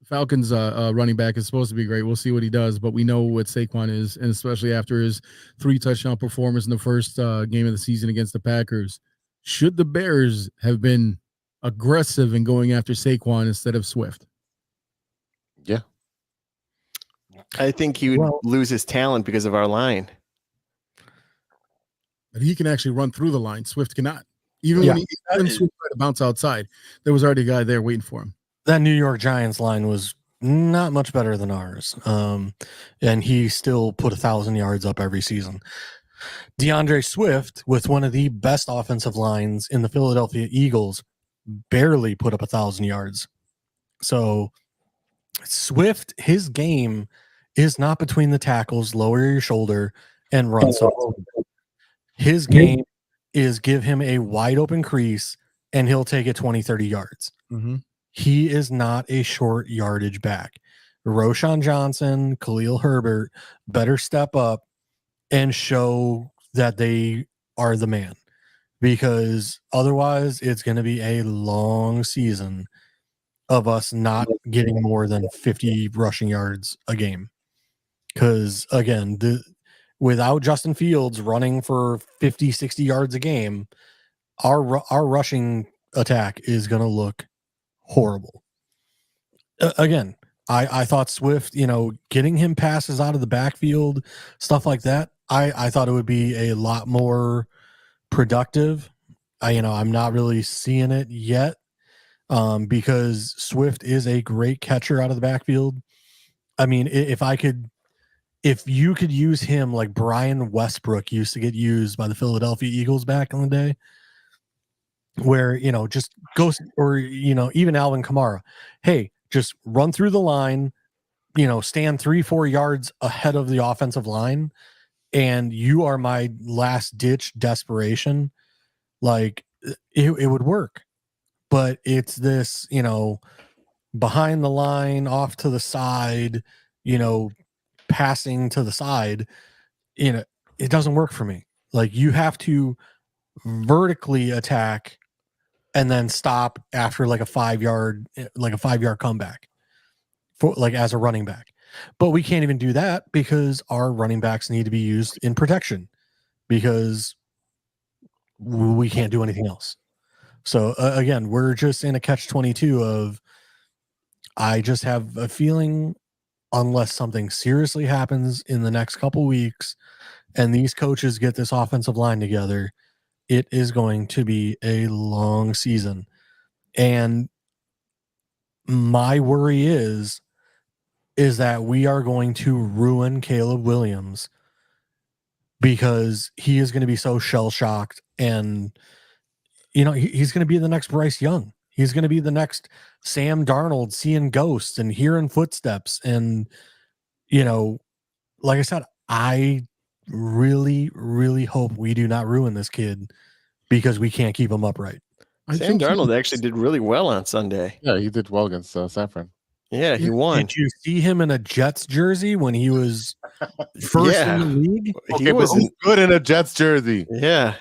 Falcons running back is supposed to be great. We'll see what he does, but we know what Saquon is, and especially after his 3-touchdown performance in the first game of the season against the Packers. Should the Bears have been aggressive in going after Saquon instead of Swift? Yeah. I think he would lose his talent because of our line. But he can actually run through the line. Swift cannot. Even when Swift tried to bounce outside, there was already a guy there waiting for him. That New York Giants line was not much better than ours. And he still put 1,000 yards up every season. DeAndre Swift, with one of the best offensive lines in the Philadelphia Eagles, barely put up 1,000 yards. So Swift, his game is not between the tackles, lower your shoulder, and run. So his game is give him a wide open crease and he'll take it 20, 30 yards. Mm-hmm. He is not a short yardage back. Roshan Johnson, Khalil Herbert better step up and show that they are the man, because otherwise it's going to be a long season of us not getting more than 50 rushing yards a game. Because again, without Justin Fields running for 50, 60 yards a game, our rushing attack is going to look horrible. Again, I thought Swift, getting him passes out of the backfield, stuff like that, I thought it would be a lot more productive. I'm not really seeing it yet because Swift is a great catcher out of the backfield. I mean, if you could use him like Brian Westbrook used to get used by the Philadelphia Eagles back in the day, where, just go, or, even Alvin Kamara, hey, just run through the line, stand 3-4 yards ahead of the offensive line, and you are my last ditch desperation. Like it would work, but it's this, behind the line, off to the side, passing to the side, it doesn't work for me. Like, you have to vertically attack and then stop after like a 5-yard comeback for like as a running back. But we can't even do that because our running backs need to be used in protection because we can't do anything else. So again, we're just in a catch-22 of I just have a feeling unless something seriously happens in the next couple weeks and these coaches get this offensive line together, it is going to be a long season. And my worry is that we are going to ruin Caleb Williams because he is going to be so shell-shocked and he's going to be the next Bryce Young. He's going to be the next Sam Darnold seeing ghosts and hearing footsteps. And, like I said, I really, really hope we do not ruin this kid because we can't keep him upright. Sam Darnold actually did really well on Sunday. Yeah, he did well against San Fran. Yeah, he won. Did you see him in a Jets jersey when he was first in the league? He was good in a Jets jersey. Yeah.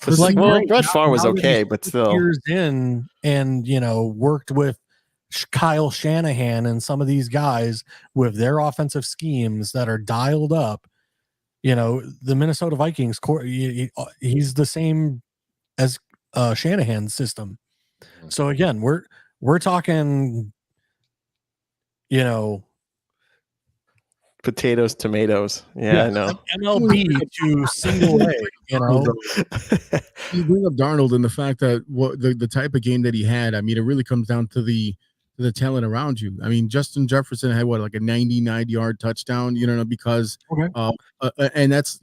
It's like, Brett Favre was okay, but still. Years in and, worked with Kyle Shanahan and some of these guys with their offensive schemes that are dialed up. The Minnesota Vikings, he's the same as Shanahan's system. So again, we're talking, potatoes, tomatoes. Yeah, I know. MLB to single A, You bring up Darnold and the fact that the type of game that he had. I mean, it really comes down to the talent around you. I mean, Justin Jefferson had like a 99-yard touchdown, because and that's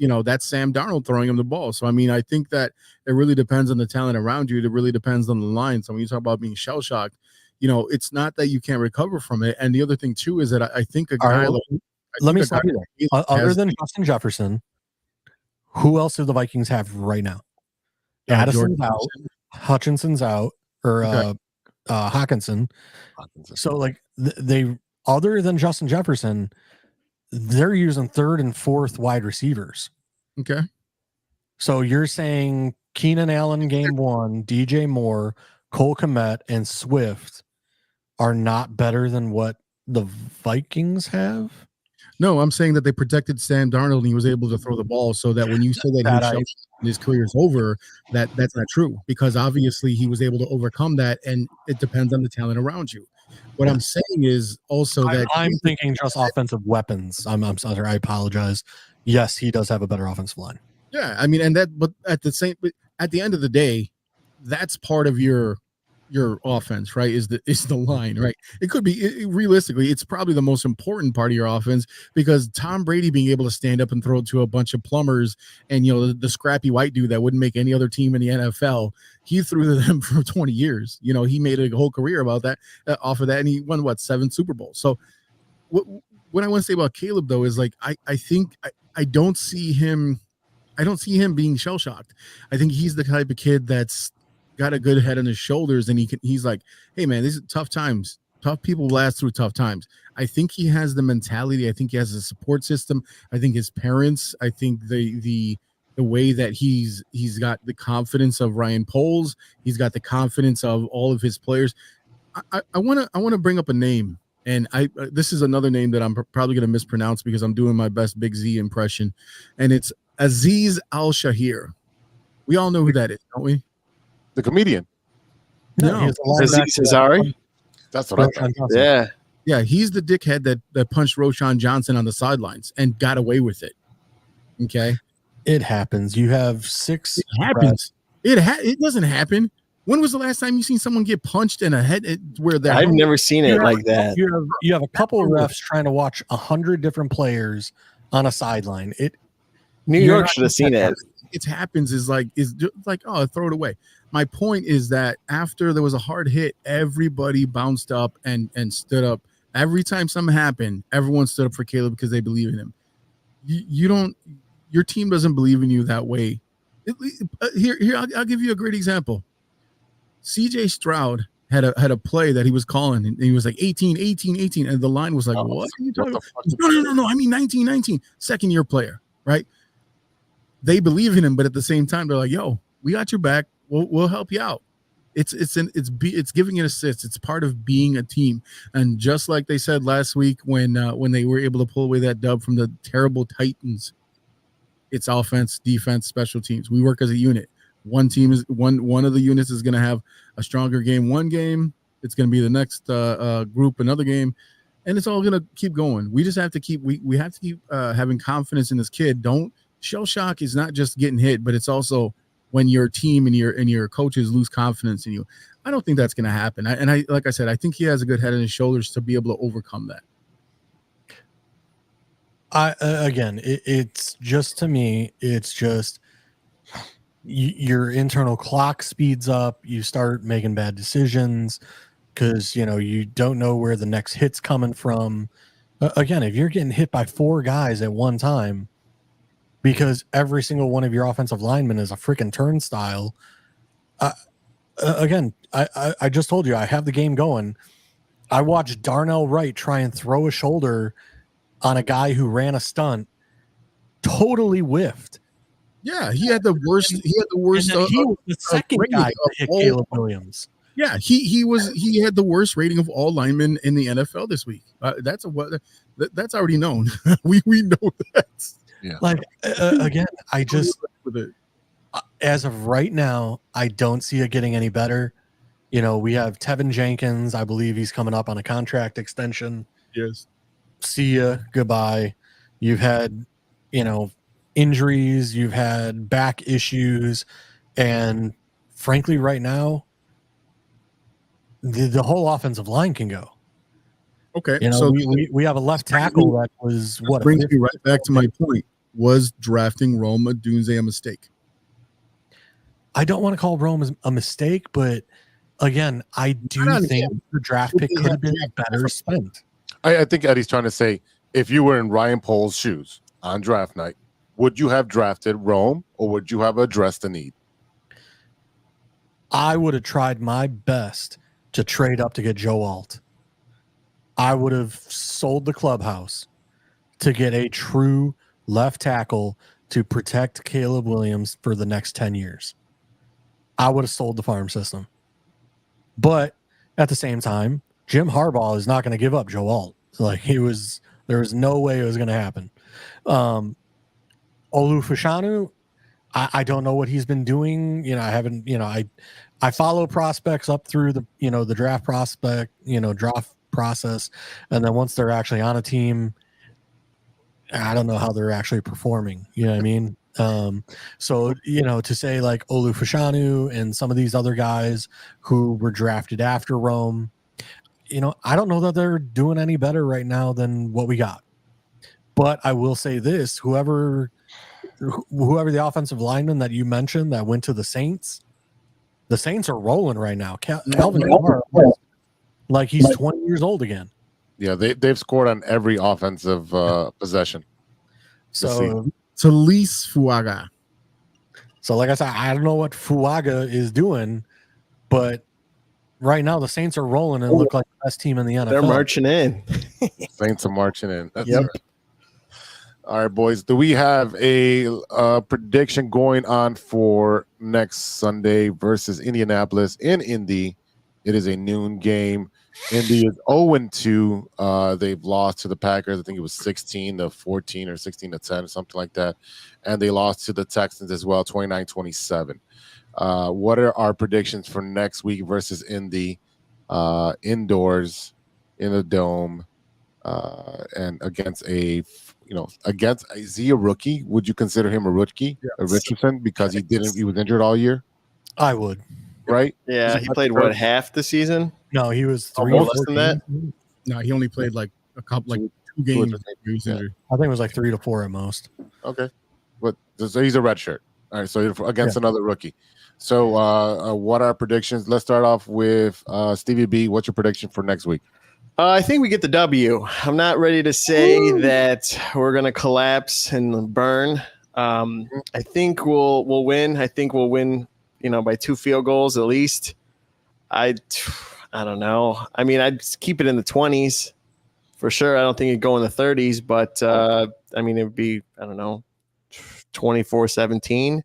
Sam Darnold throwing him the ball. So I mean, I think that it really depends on the talent around you. It really depends on the line. So when you talk about being shell shocked, it's not that you can't recover from it. And the other thing too is that I think a guy. Let me stop you there. Other than Justin Jefferson, who else do the Vikings have right now? Addison's out, Hutchinson's out, or Hawkinson. So like they other than Justin Jefferson, they're using third and fourth wide receivers. Okay. So you're saying Keenan Allen game 1, DJ Moore, Cole Kmet, and Swift are not better than what the Vikings have? No, I'm saying that they protected Sam Darnold and he was able to throw the ball, so that when you say that his career is over, that's not true, because obviously he was able to overcome that, and it depends on the talent around you. What I'm saying is also that I'm thinking just offensive weapons. I'm sorry, I apologize. Yes, he does have a better offensive line. Yeah, I mean, but at the end of the day, that's part of your offense, right? Is the line, right? It could be realistically, it's probably the most important part of your offense, because Tom Brady being able to stand up and throw to a bunch of plumbers and the scrappy white dude that wouldn't make any other team in the NFL, he threw to them for 20 years. He made a whole career about that, off of that, and he won 7 Super Bowls. So what I want to say about Caleb though is like I think I don't see him being shell shocked. I think he's the type of kid that's got a good head on his shoulders, and he's like, hey man, these are tough times. Tough people last through tough times. I think he has the mentality. I think he has a support system. I think his parents, I think the way that he's got the confidence of Ryan Poles, he's got the confidence of all of his players. I want to bring up a name, and this is another name that I'm probably going to mispronounce because I'm doing my best Big Z impression, and it's Azeez Al-Shahir. We all know who that is, don't we? The comedian. No, Azeez Ansari. That's what I thought. Yeah, he's the dickhead that punched Roshan Johnson on the sidelines and got away with it. Okay, it happens. You have 6. It happens. It doesn't happen. When was the last time you seen someone get punched in a head where that? I've never seen it like that. You have a couple of refs trying to watch 100 different players on a sideline. New York should have seen it. It happens is like oh, throw it away. My point is that after there was a hard hit, everybody bounced up and stood up. Every time something happened, everyone stood up for Caleb because they believe in him. Your team doesn't believe in you that way. Here, I'll give you a great example. CJ Stroud had a play that he was calling, and he was like 18, and the line was like, what are you talking about? No, I mean 19, second year player, right? They believe in him, but at the same time, they're like, yo, we got your back. We'll help you out. It's giving it assists. It's part of being a team. And just like they said last week when they were able to pull away that dub from the terrible Titans, it's offense, defense, special teams. We work as a unit. One team is one of the units is going to have a stronger game one game. It's going to be the next group another game, and it's all going to keep going. We just have to keep we have to keep having confidence in this kid. Don't shell shock is not just getting hit, but it's also when your team and your coaches lose confidence in you. I don't think that's going to happen. I like I said, I think he has a good head on his shoulders to be able to overcome that. Again, it's just, to me, it's just your internal clock speeds up. You start making bad decisions because you don't know where the next hit's coming from. Again, if you're getting hit by 4 guys at one time because every single one of your offensive linemen is a freaking turnstile. Again, I just told you I have the game going. I watched Darnell Wright try and throw a shoulder on a guy who ran a stunt, totally whiffed. Yeah, he had the worst. He had the worst. He was the second guy to hit Caleb Williams. Yeah, he had the worst rating of all linemen in the NFL this week. That's already known. we know that. Yeah. Like again, I just as of right now, I don't see it getting any better. We have Tevin Jenkins. I believe he's coming up on a contract extension. Yes. See ya, goodbye. You've had, injuries, you've had back issues, and frankly, right now, the whole offensive line can go. Okay, so we have a left tackle that was what brings me right back to my point. Was drafting Rome Odunze a mistake? I don't want to call Rome a mistake, but again, I do think the draft pick could have been better spent. I think Eddie's trying to say, if you were in Ryan Pohl's shoes on draft night, would you have drafted Rome or would you have addressed the need? I would have tried my best to trade up to get Joe Alt. I would have sold the clubhouse to get a true left tackle to protect Caleb Williams for the next 10 years. I would have sold the farm system. But at the same time, Jim Harbaugh is not going to give up Joe Alt. Like there was no way it was going to happen. Olufashanu, I don't know what he's been doing. I haven't, I follow prospects up through the draft draft process. And then once they're actually on a team, I don't know how they're actually performing. You know what I mean? So, to say like Olufashanu and some of these other guys who were drafted after Rome, I don't know that they're doing any better right now than what we got. But I will say this, whoever the offensive lineman that you mentioned that went to the Saints are rolling right now. Calvin Kamara, like he's 20 years old again. Yeah, they've scored on every offensive possession. So Talise Fuaga. So like I said, I don't know what Fuaga is doing, but right now the Saints are rolling and look like the best team in the NFL. They're marching in. Saints are marching in. That's Yep. right. All right, boys. Do we have a prediction going on for next Sunday versus Indianapolis in Indy? It is a noon game. Indy is 0-2. They've lost to the Packers. I think it was 16-14 or 16-10, something like that. And they lost to the Texans as well, 29-27. What are our predictions for next week versus Indy indoors in the dome and against a rookie? Would you consider him a rookie, Yes. a Richardson, because he was injured all year, I would. right? Yeah, he played half the season? No, he was Almost less than that. No, he only played like a couple, like 2 games. He was injured. I think it was like 3 to 4 at most. Okay, but so he's a red shirt. All right, so against another rookie. So what are our predictions? Let's start off with Stevie B. What's your prediction for next week? I think we get the W. I'm not ready to say that we're going to collapse and burn. I think we'll win. I think we'll win, by 2 field goals at least. I don't know. I mean, I'd keep it in the 20s for sure. I don't think it'd go in the 30s, but it would be, 24-17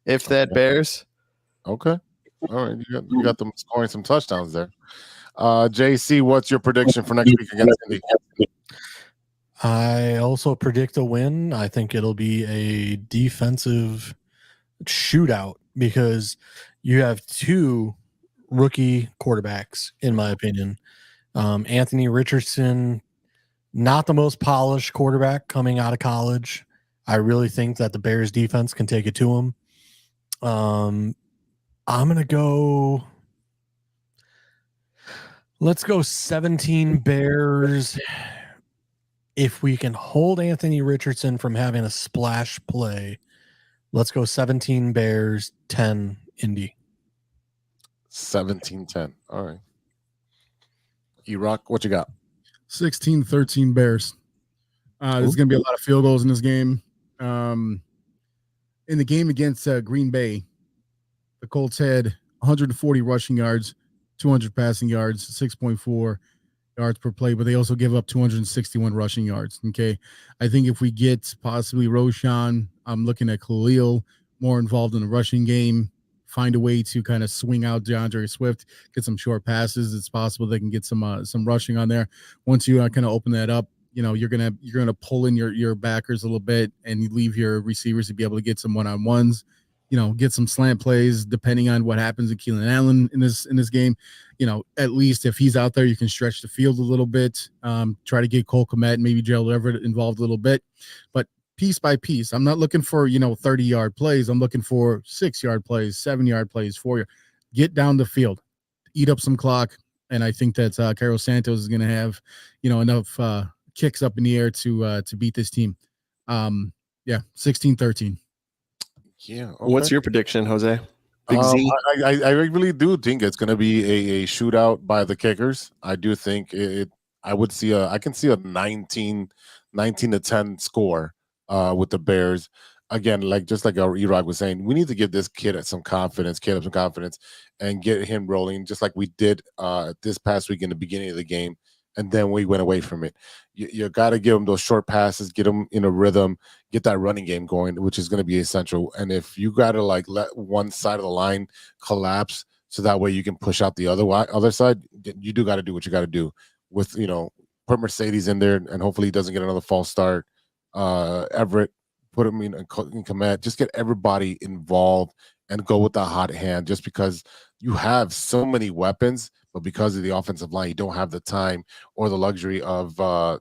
if that bears. Okay. All right, you got them scoring some touchdowns there. JC, what's your prediction for next week against Indy? I also predict a win. I think it'll be a defensive shootout because you have two rookie quarterbacks, in my opinion. Anthony Richardson, not the most polished quarterback coming out of college. I really think that the Bears defense can take it to him. I'm going to go. Let's go 17 Bears. If we can hold Anthony Richardson from having a splash play, let's go 17 Bears, 10 Indy. 17-10. All right. E-Rock, what you got? 16-13 Bears. There's going to be a lot of field goals in this game. In the game against Green Bay, the Colts had 140 rushing yards, 200 passing yards, 6.4 yards per play, but they also give up 261 rushing yards. Okay. I think if we get possibly Roshan, I'm looking at Khalil more involved in the rushing game, find a way to kind of swing out DeAndre Swift, get some short passes. It's possible they can get some rushing on there. Once you kind of open that up, you know, you're gonna pull in your backers a little bit, and you leave your receivers to be able to get some one-on-ones. You know, get some slant plays depending on what happens with Keelan Allen in this game. You know, at least if he's out there, you can stretch the field a little bit. Try to get Cole Kmet, maybe Gerald Everett involved a little bit, but piece by piece. I'm not looking for 30-yard plays. I'm looking for 6-yard plays, 7-yard plays, 4-yard. Get down the field, eat up some clock, and I think that Carlos Santos is going to have enough kicks up in the air to beat this team. 16-13. Yeah. Okay. What's your prediction, Jose? Big Z? I really do think it's going to be a shootout by the kickers. I do think I can see a 19-10 score with the Bears. Again, just like our E-Rock was saying, we need to give this kid some confidence, and get him rolling, just like we did this past week in the beginning of the game. And then we went away from it. You got to give them those short passes, get them in a rhythm, get that running game going, which is going to be essential. And if you got to let one side of the line collapse so that way you can push out the other side, you do got to do what you got to do with, put Mercedes in there and hopefully he doesn't get another false start. Everett, put him in command, just get everybody involved and go with the hot hand just because you have so many weapons. But because of the offensive line, you don't have the time or the luxury of going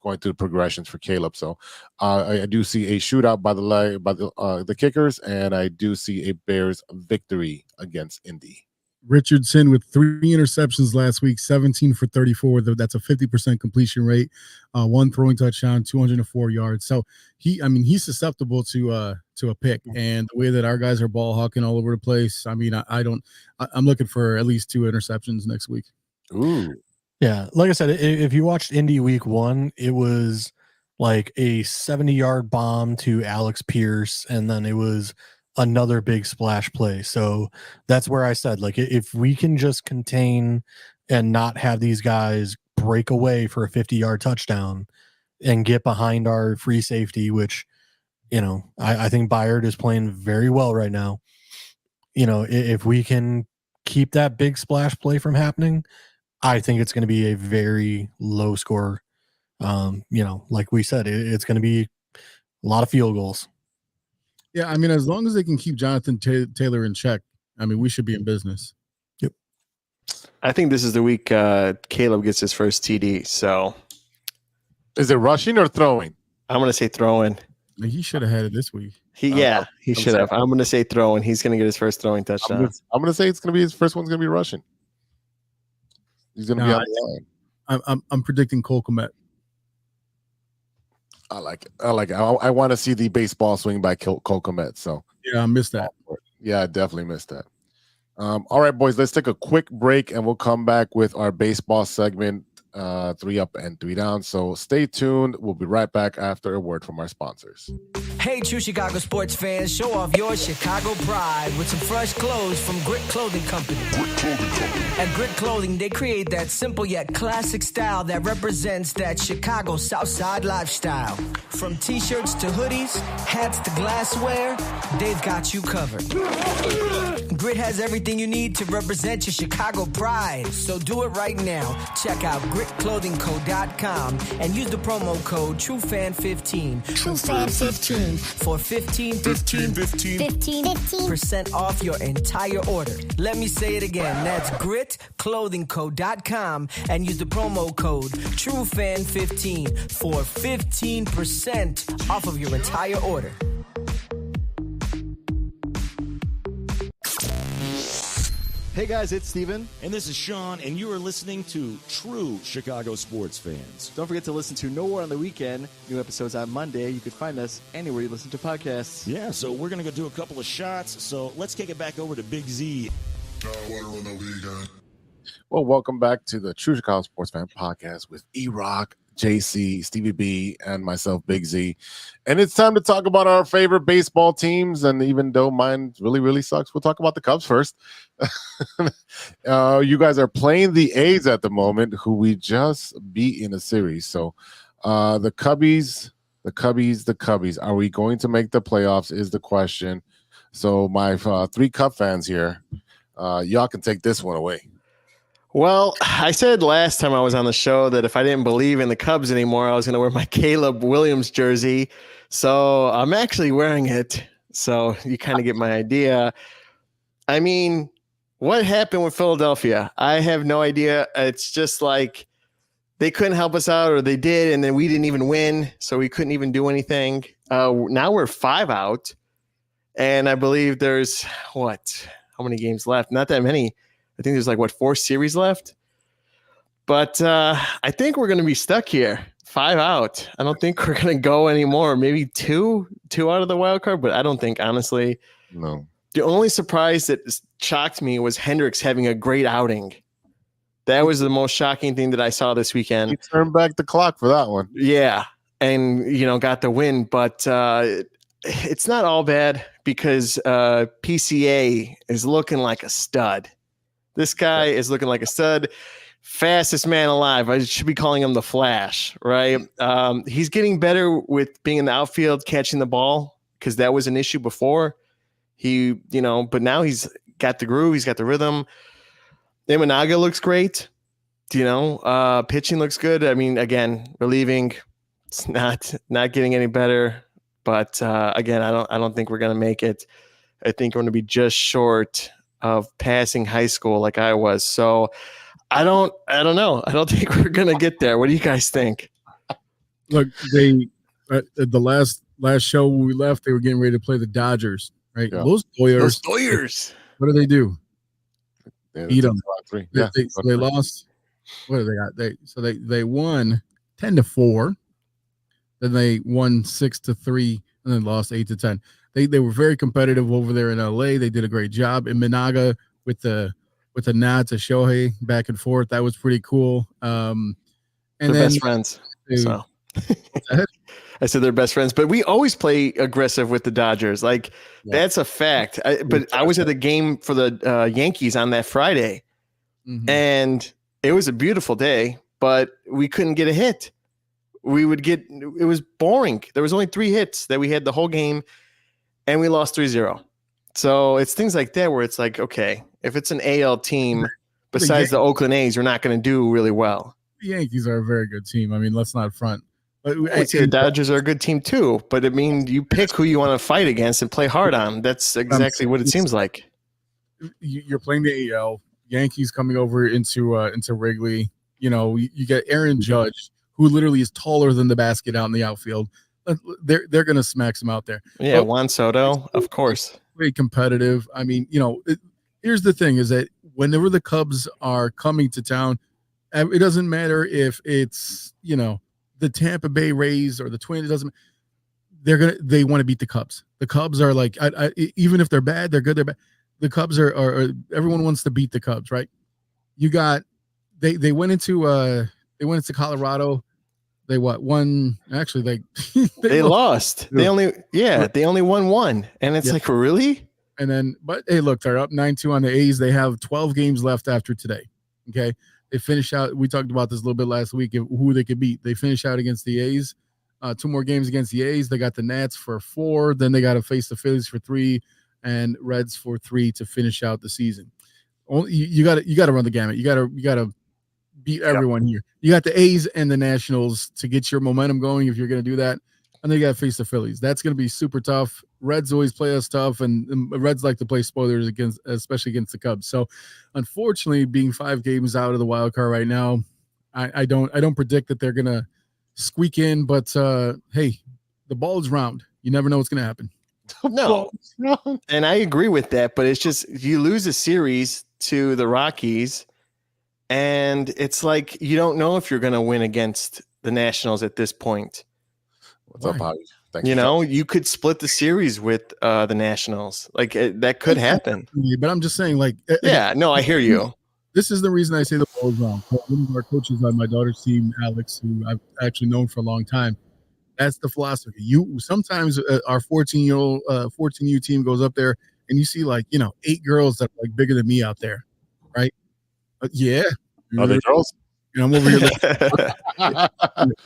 through the progressions for Caleb. So I do see a shootout by the kickers, and I do see a Bears victory against Indy. Richardson with 3 interceptions last week, 17 for 34. That's a 50% completion rate, 1 throwing touchdown, 204 yards. So he's susceptible to a pick. And the way that our guys are ball hawking all over the place, I'm looking for at least 2 interceptions next week. Ooh. Yeah, like I said, if you watched Indy week 1, it was like a 70-yard bomb to Alex Pierce, and then it was another big splash play. So that's where I said, if we can just contain and not have these guys break away for a 50-yard touchdown and get behind our free safety, which, I think Byard is playing very well right now. If we can keep that big splash play from happening, I think it's going to be a very low score. Like we said, it's going to be a lot of field goals. Yeah, as long as they can keep Jonathan Taylor in check, we should be in business. Yep. I think this is the week Caleb gets his first TD. So, is it rushing or throwing? I'm going to say throwing. He should have had it this week. He should have. I'm going to say throwing. He's going to get his first throwing touchdown. I'm going to say it's going to be his first one's going to be rushing. He's going to be on the line. I'm predicting Cole Kmet. I like it. I want to see the baseball swing by Cole Kmet. So yeah, I missed that. Yeah, I definitely missed that. All right, boys, let's take a quick break and we'll come back with our baseball segment, 3 up and 3 down. So stay tuned. We'll be right back after a word from our sponsors. Hey, true Chicago sports fans, show off your Chicago pride with some fresh clothes from Grit Clothing Company. At Grit Clothing, they create that simple yet classic style that represents that Chicago Southside lifestyle. From t-shirts to hoodies, hats to glassware, they've got you covered. Grit has everything you need to represent your Chicago pride, so do it right now. Check out gritclothingco.com and use the promo code TrueFan15. TrueFan15 for 15% off your entire order. Let me say it again. That's gritclothingco.com and use the promo code TrueFan15 for 15% off of your entire order. Hey guys, it's Steven. And this is Sean, and you are listening to True Chicago Sports Fans. Don't forget to listen to Nowhere on the Weekend. New episodes on Monday. You can find us anywhere you listen to podcasts. Yeah, so we're going to go do a couple of shots. So let's kick it back over to Big Z. Well, welcome back to the True Chicago Sports Fan Podcast with E-Rock, JC, Stevie B, and myself, Big Z. And it's time to talk about our favorite baseball teams. And even though mine really, really sucks, we'll talk about the Cubs first. You guys are playing the A's at the moment, who we just beat in a series. So the Cubbies. Are we going to make the playoffs is the question. So my three Cub fans here, y'all can take this one away. Well, I said last time I was on the show that if I didn't believe in the Cubs anymore, I was going to wear my Caleb Williams jersey. So I'm actually wearing it. So you kind of get my idea. I mean, what happened with Philadelphia? I have no idea. It's just like they couldn't help us out, or they did, and then we didn't even win, so we couldn't even do anything. Now we're 5 out, and I believe there's, how many games left? Not that many. I think there's 4 series left. But I think we're going to be stuck here. 5 out. I don't think we're going to go anymore. Maybe two out of the wild card, but I don't think, honestly. No. The only surprise that shocked me was Hendricks having a great outing. That was the most shocking thing that I saw this weekend. He turned back the clock for that one. Yeah, and got the win, but it's not all bad because PCA is looking like a stud. This guy is looking like a stud. Fastest man alive. I should be calling him the Flash, right? He's getting better with being in the outfield, catching the ball, because that was an issue before. But now he's got the groove. He's got the rhythm. Imanaga looks great. Pitching looks good. I mean, again, relieving. It's not getting any better. But again, I don't think we're going to make it. I think we're going to be just short of passing high school like I was. So I don't know. I don't think we're going to get there. What do you guys think? Look, they the last show when we left, they were getting ready to play the Dodgers, right? Yeah. Those Doyers. What do? Eat them. Yeah. They lost. What do they got? They won 10-4. Then they won 6-3, and then lost 8-10. They were very competitive over there in LA. They did a great job. In Managa with the nod to Shohei back and forth. That was pretty cool. And they're best friends. So I said they're best friends, but we always play aggressive with the Dodgers. That's a fact. But I was at the game for the Yankees on that Friday, and it was a beautiful day, but we couldn't get a hit. It was boring. There was only 3 hits that we had the whole game, and we lost 3-0. So it's things like that where it's like, okay, if it's an AL team besides the Oakland A's, you're not going to do really well. The Yankees are a very good team. I mean, let's not front. The Dodgers are a good team too, but I mean, you pick who you want to fight against and play hard on. That's exactly what it seems like. You're playing the AL. Yankees coming over into Wrigley. You get Aaron Judge, who literally is taller than the basket out in the outfield. They're going to smack some out there. Yeah, Juan Soto, of course. Very competitive. I mean, here's the thing: is that whenever the Cubs are coming to town, it doesn't matter if it's the Tampa Bay Rays or the Twins. It doesn't. They want to beat the Cubs. The Cubs are like, even if they're bad, they're good. They're bad. The Cubs are everyone wants to beat the Cubs, right? You got they went into Colorado. They won? Actually, they lost. They only won one, and it's like, really? And then, but hey, look, they're up 9-2 on the A's. They have 12 games left after today. Okay, they finish out. We talked about this a little bit last week of who they could beat. They finish out against the A's. 2 more games against the A's. They got the Nats for 4. Then they got to face the Phillies for 3 and Reds for 3 to finish out the season. Only you got to run the gamut. You got to beat everyone here. You got the A's and the Nationals to get your momentum going if you're going to do that. And then you got to face the Phillies. That's going to be super tough. Reds always play us tough, and Reds like to play spoilers especially against the Cubs. So, unfortunately, being 5 games out of the wild card right now, I don't predict that they're going to squeak in. But hey, the ball is round. You never know what's going to happen. No, and I agree with that. But it's just you lose a series to the Rockies, and it's like you don't know if you're going to win against the Nationals at this point. What's up, Bobby? Thanks. You could split the series with the Nationals. Like that could happen. But I'm just saying, like, I hear you. This is the reason I say the ball is wrong. One of our coaches on my daughter's team, Alex, who I've actually known for a long time, that's the philosophy. You sometimes our 14U team goes up there and you see 8 girls that are like bigger than me out there, right? Yeah. Are they girls? And I'm over here.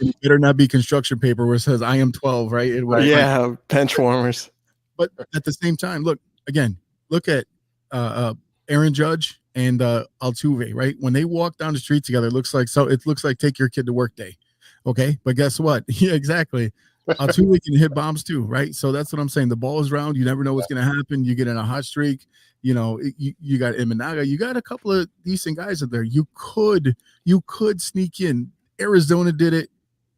It better not be construction paper where it says I am 12, right? Bench warmers. But at the same time, look at Aaron Judge and Altuve, right? When they walk down the street together, it looks like take your kid to work day. Okay, but guess what? Yeah, exactly. Altuve can hit bombs too, right? So that's what I'm saying. The ball is round. You never know what's going to happen. You get in a hot streak. You got Imanaga. You got a couple of decent guys up there. You could sneak in. Arizona did it.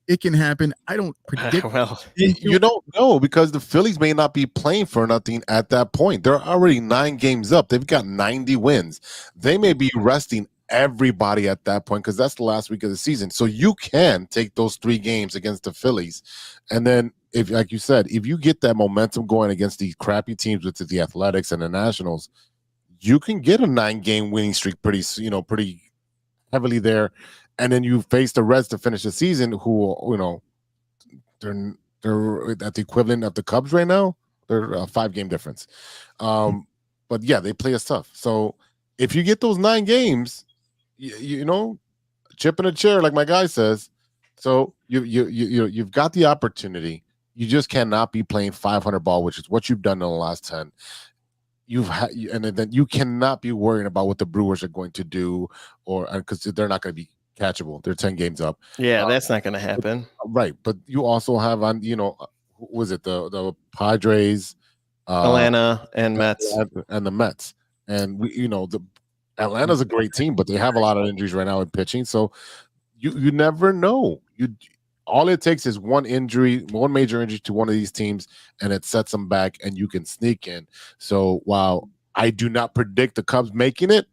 It can happen. I don't predict. Well, you don't know because the Phillies may not be playing for nothing at that point. They're already 9 games up. They've got 90 wins. They may be resting everybody at that point because that's the last week of the season. So you can take those 3 games against the Phillies. And then if, like you said, if you get that momentum going against these crappy teams with the Athletics and the Nationals, you can get a 9-game winning streak pretty heavily there. And then you face the Reds to finish the season who, they're at the equivalent of the Cubs right now. They're a 5-game difference. But yeah, they play us tough. So if you get those 9 games, chip in a chair, like my guy says. So you've got the opportunity. You just cannot be playing 500 ball, which is what you've done in the last 10. And then you cannot be worrying about what the Brewers are going to do, or because they're not going to be catchable. They're 10 games up. Yeah, that's not going to happen. Right, but you also have on was it the Padres, Atlanta, and Mets, and the Mets, and the Atlanta's a great team, but they have a lot of injuries right now in pitching. So you never know. All it takes is one major injury to one of these teams, and it sets them back, and you can sneak in. So while I do not predict the Cubs making it,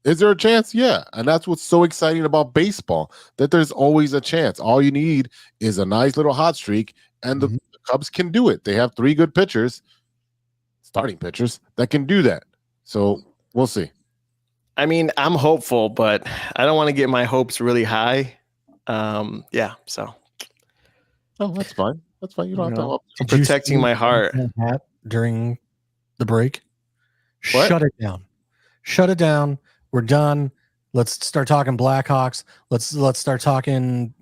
is there a chance? Yeah, and that's what's so exciting about baseball, that there's always a chance. All you need is a nice little hot streak, and the Cubs can do it. They have 3 good pitchers, starting pitchers, that can do that. So we'll see. I mean, I'm hopeful, but I don't want to get my hopes really high. So. Oh, that's fine. That's fine. You don't have to hope. I'm protecting my heart. During the break. What? Shut it down. We're done. Let's start talking Blackhawks. Let's start talking.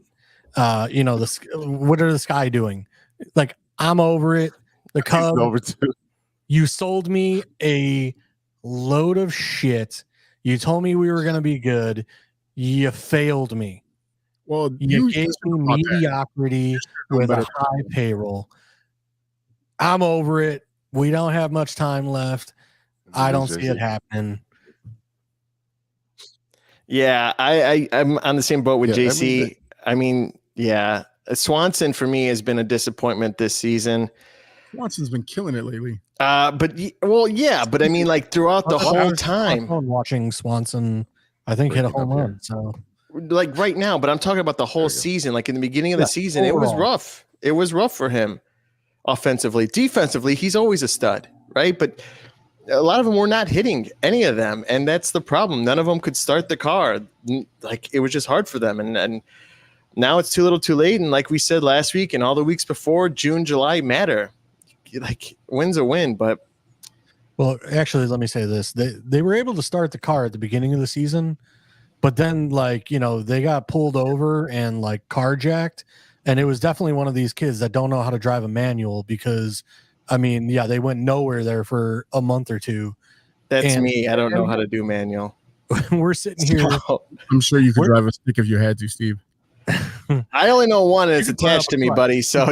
What are the Sky doing? Like, I'm over it. The Cubs. Over too. You sold me a load of shit. You told me we were going to be good. You failed me. Well, you gave me mediocrity with a high payroll. I'm over it. We don't have much time left. I don't see it happening. Yeah, I'm on the same boat with JC. Swanson for me has been a disappointment this season. Swanson's been killing it lately. But I mean, like throughout the whole time. Watching Swanson, I think hit a home run. So, like right now, but I'm talking about the whole season. Like in the beginning of the season, it was rough. It was rough for him offensively. Defensively, he's always a stud, right? But a lot of them were not hitting any of them, and that's the problem. None of them could start the car. Like it was just hard for them, and now it's too little too late. And like we said last week and all the weeks before, June, July matter. Like win's a win, but. Well, actually, let me say this. They were able to start the car at the beginning of the season, but then like, they got pulled over and like carjacked. And it was definitely one of these kids that don't know how to drive a manual because, they went nowhere there for a month or two. That's me. I don't know how to do manual. We're sitting here. I'm sure you could drive a stick if you had to, Steve. I only know one and it's attached to me, buddy. So,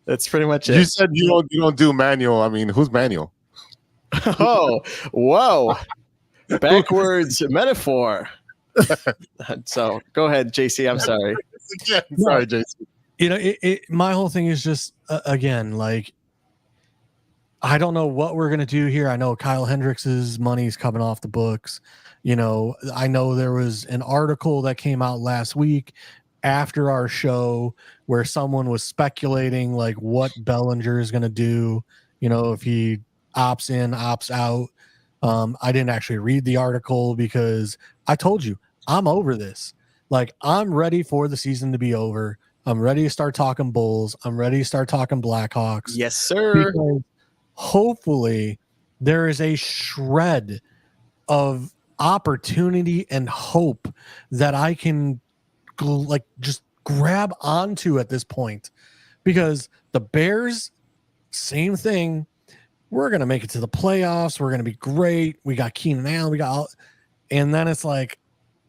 that's pretty much it. You said you don't do manual. I mean, who's manual? Oh, whoa. Backwards metaphor. So go ahead, JC. I'm sorry. Sorry, JC. My whole thing is just, again, like, I don't know what we're going to do here. I know Kyle Hendricks's money's coming off the books. I know there was an article that came out last week after our show where someone was speculating like what Bellinger is going to do, if he opts in, opts out. I didn't actually read the article because I told you I'm over this. Like, I'm ready for the season to be over. I'm ready to start talking Bulls. I'm ready to start talking Blackhawks. Yes, sir. Because hopefully there is a shred of opportunity and hope that I can just grab onto at this point, because the Bears, same thing. We're going to make it to the playoffs. We're going to be great. We got Keenan Allen. And then it's like,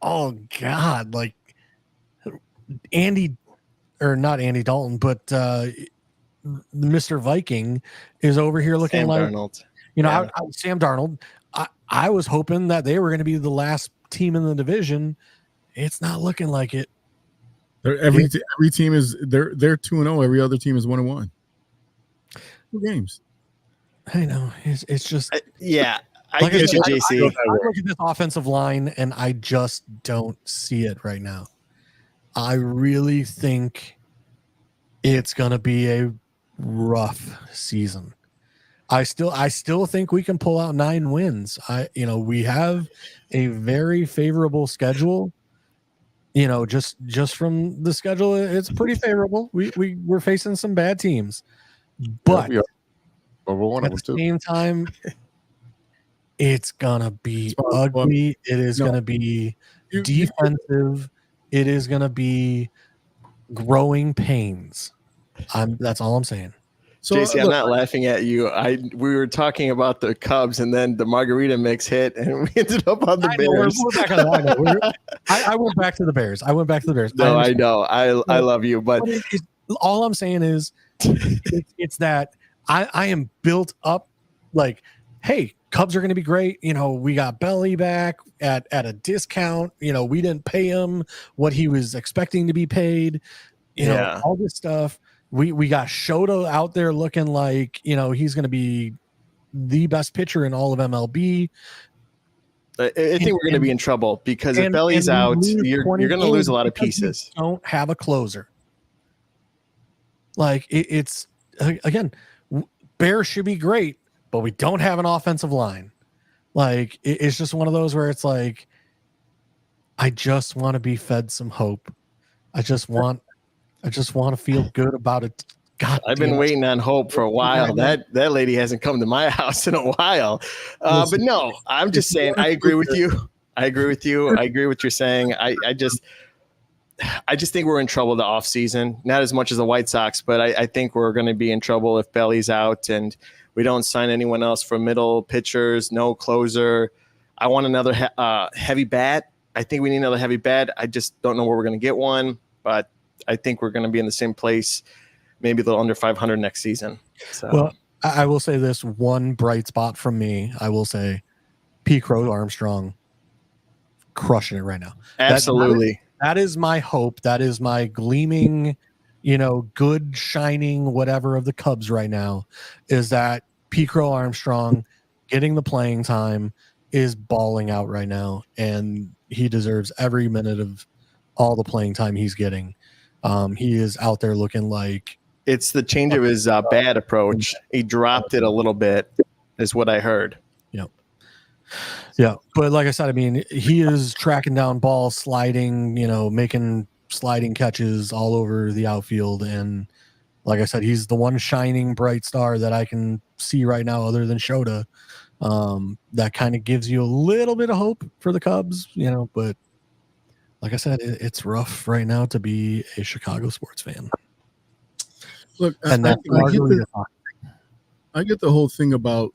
oh God, like not Andy Dalton, but Mr. Viking is over here looking Sam like Darnold. Sam Darnold. I was hoping that they were going to be the last team in the division. It's not looking like it. Every team is they're 2-0. Every other team is 1-1. 2 games. I know. It's just I get you, JC. I look at this offensive line and I just don't see it right now. I really think it's going to be a rough season. I still think we can pull out 9 wins. We have a very favorable schedule. Just from the schedule, it's pretty favorable. We're facing some bad teams, but at the same time, it's gonna be ugly. It is gonna be defensive. It is gonna be growing pains. That's all I'm saying. So, JC, I'm not laughing at you. We were talking about the Cubs, and then the margarita mix hit, and we ended up on the Bears. We're back on the I went back to the Bears. No, I know. I love you, but all I'm saying is, it's that I am built up. Like, hey, Cubs are going to be great. We got Belly back at a discount. We didn't pay him what he was expecting to be paid. All this stuff. We got Shota out there looking like, he's going to be the best pitcher in all of MLB. I think we're going to be in trouble because if Belly's out, you're going to lose a lot of pieces. Don't have a closer. Like it's again, Bears should be great, but we don't have an offensive line. Like it's just one of those where it's like, I just want to be fed some hope. I just want to feel good about it. God, I've been waiting on hope for a while. That lady hasn't come to my house in a while. But no, I'm just saying, I agree with you. I agree with what you're saying. I just think we're in trouble the offseason. Not as much as the White Sox, but I think we're going to be in trouble if Belly's out and we don't sign anyone else for middle pitchers, no closer. I want another heavy bat. I think we need another heavy bat. I just don't know where we're going to get one, but I think we're going to be in the same place, maybe a little under 500 next season. So. Well, I will say this one bright spot from me. I will say P. Crow Armstrong crushing it right now. Absolutely. That is my hope. That is my gleaming, good, shining, whatever of the Cubs right now, is that P. Crow Armstrong getting the playing time is balling out right now. And he deserves every minute of all the playing time he's getting. He is out there looking like it's the change of his bad approach. He dropped it a little bit, is what I heard. Yeah. But like I said, I mean, he is tracking down balls, sliding, making sliding catches all over the outfield. And like I said, he's the one shining bright star that I can see right now other than Shota. That kind of gives you a little bit of hope for the Cubs, but like I said, it's rough right now to be a Chicago sports fan. Look, And I get the whole thing about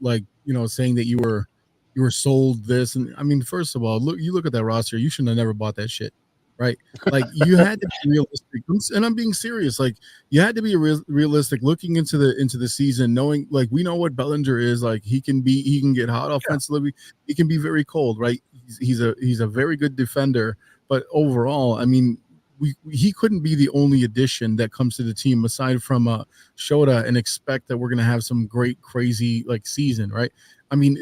saying that you were sold this, and I mean, first of all, look at that roster. You shouldn't have never bought that shit, right? Like you had to be realistic, and I'm being serious. Like you had to be realistic, looking into the season, knowing like we know what Bellinger is. Like he can get hot offensively. He can be very cold, right? He's a very good defender, but overall, I mean, he couldn't be the only addition that comes to the team aside from Shota and expect that we're going to have some great, crazy season, right? I mean,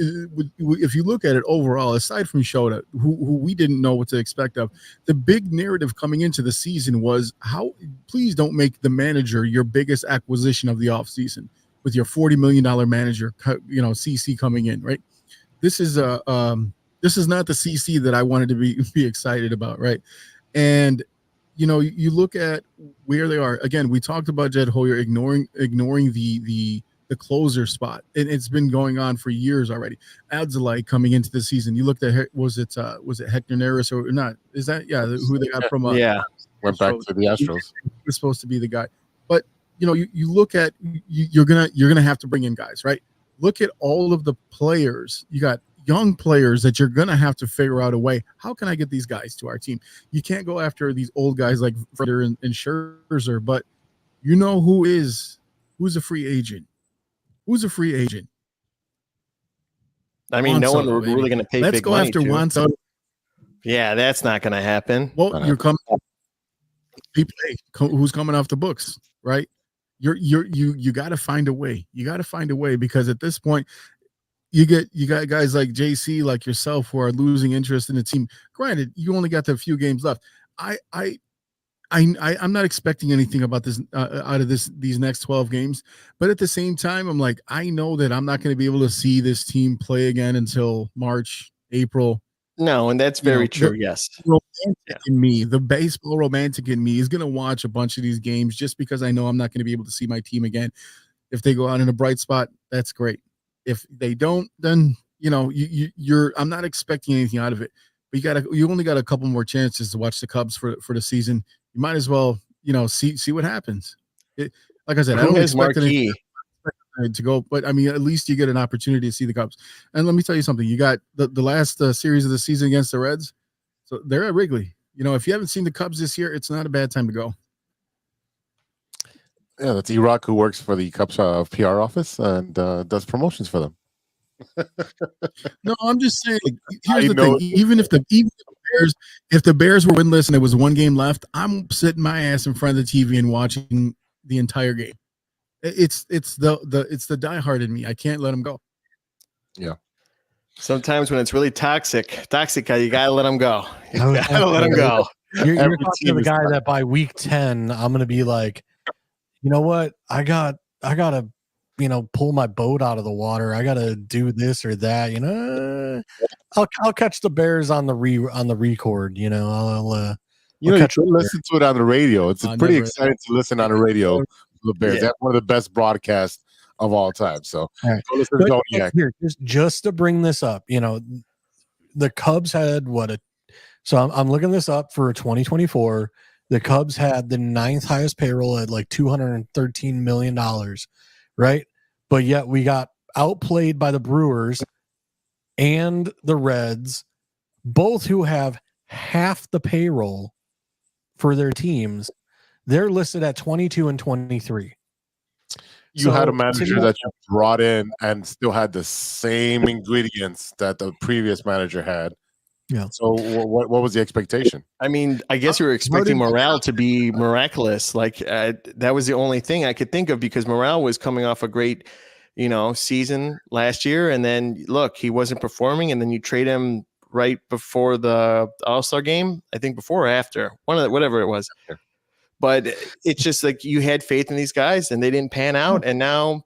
if you look at it overall, aside from Shota, who we didn't know what to expect of, the big narrative coming into the season was please don't make the manager your biggest acquisition of the offseason with your $40 million manager, CC coming in, right? This is not the CC that I wanted to be excited about, right? And you look at where they are. Again, we talked about Jed Hoyer ignoring the closer spot, and it's been going on for years already. Adzalai coming into the season. You looked at was it Hector Neris or not? Is that who they got from? Went back to the Astros. Was supposed to be the guy, but you look at you're gonna have to bring in guys, right? Look at all of the players you got. Young players that you're going to have to figure out a way. How can I get these guys to our team? You can't go after these old guys like Freder and Scherzer, but who's a free agent? Who's a free agent? I mean, no one really going to pay Let's big go money after to. Juan Soto. Yeah, that's not going to happen. Well, you're coming. Who's coming off the books, right? You got to find a way. You got to find a way because at this point, you got guys like JC, like yourself, who are losing interest in the team. Granted, you only got a few games left. I'm not expecting anything about this out of these next 12 games, but at the same time, I'm like, I know that I'm not going to be able to see this team play again until March, April. No, and that's very true. Yes, the baseball romantic in me is going to watch a bunch of these games just because I know I'm not going to be able to see my team again. If they go out in a bright spot, that's great. If they don't, then I'm not expecting anything out of it. But you only got a couple more chances to watch the Cubs for the season. You might as well, see what happens. Like I said, I don't expect anything to go, but I mean, at least you get an opportunity to see the Cubs. And let me tell you something: you got the last series of the season against the Reds, so they're at Wrigley. If you haven't seen the Cubs this year, it's not a bad time to go. Yeah, that's E-Rock, who works for the Cubs PR office and does promotions for them. No, I'm just saying. Here's the thing: even if the Bears were winless and there was one game left, I'm sitting my ass in front of the TV and watching the entire game. It's the diehard in me. I can't let them go. Yeah. Sometimes when it's really toxic, you gotta let them go. You gotta let them go. You're talking to the guy that by week 10, I'm gonna be like, you know what? I gotta, pull my boat out of the water. I gotta do this or that. I'll catch the Bears on the record. I'll you can listen to it on the radio. It's pretty exciting to listen on the radio. The Bears. That's one of the best broadcasts of all time. So go listen to here, just to bring this up, the Cubs had so I'm looking this up for 2024. The Cubs had the 9th highest payroll at like $213 million, right? But yet we got outplayed by the Brewers and the Reds, both who have half the payroll for their teams. They're listed at 22 and 23. You had a manager that you brought in and still had the same ingredients that the previous manager had. Yeah. So what was the expectation? I mean, I guess you were expecting morale to be miraculous. Like that was the only thing I could think of because morale was coming off a great, season last year. And then look, he wasn't performing. And then you trade him right before the All-Star game. I think before or after whatever it was. But it's just like you had faith in these guys and they didn't pan out. And now,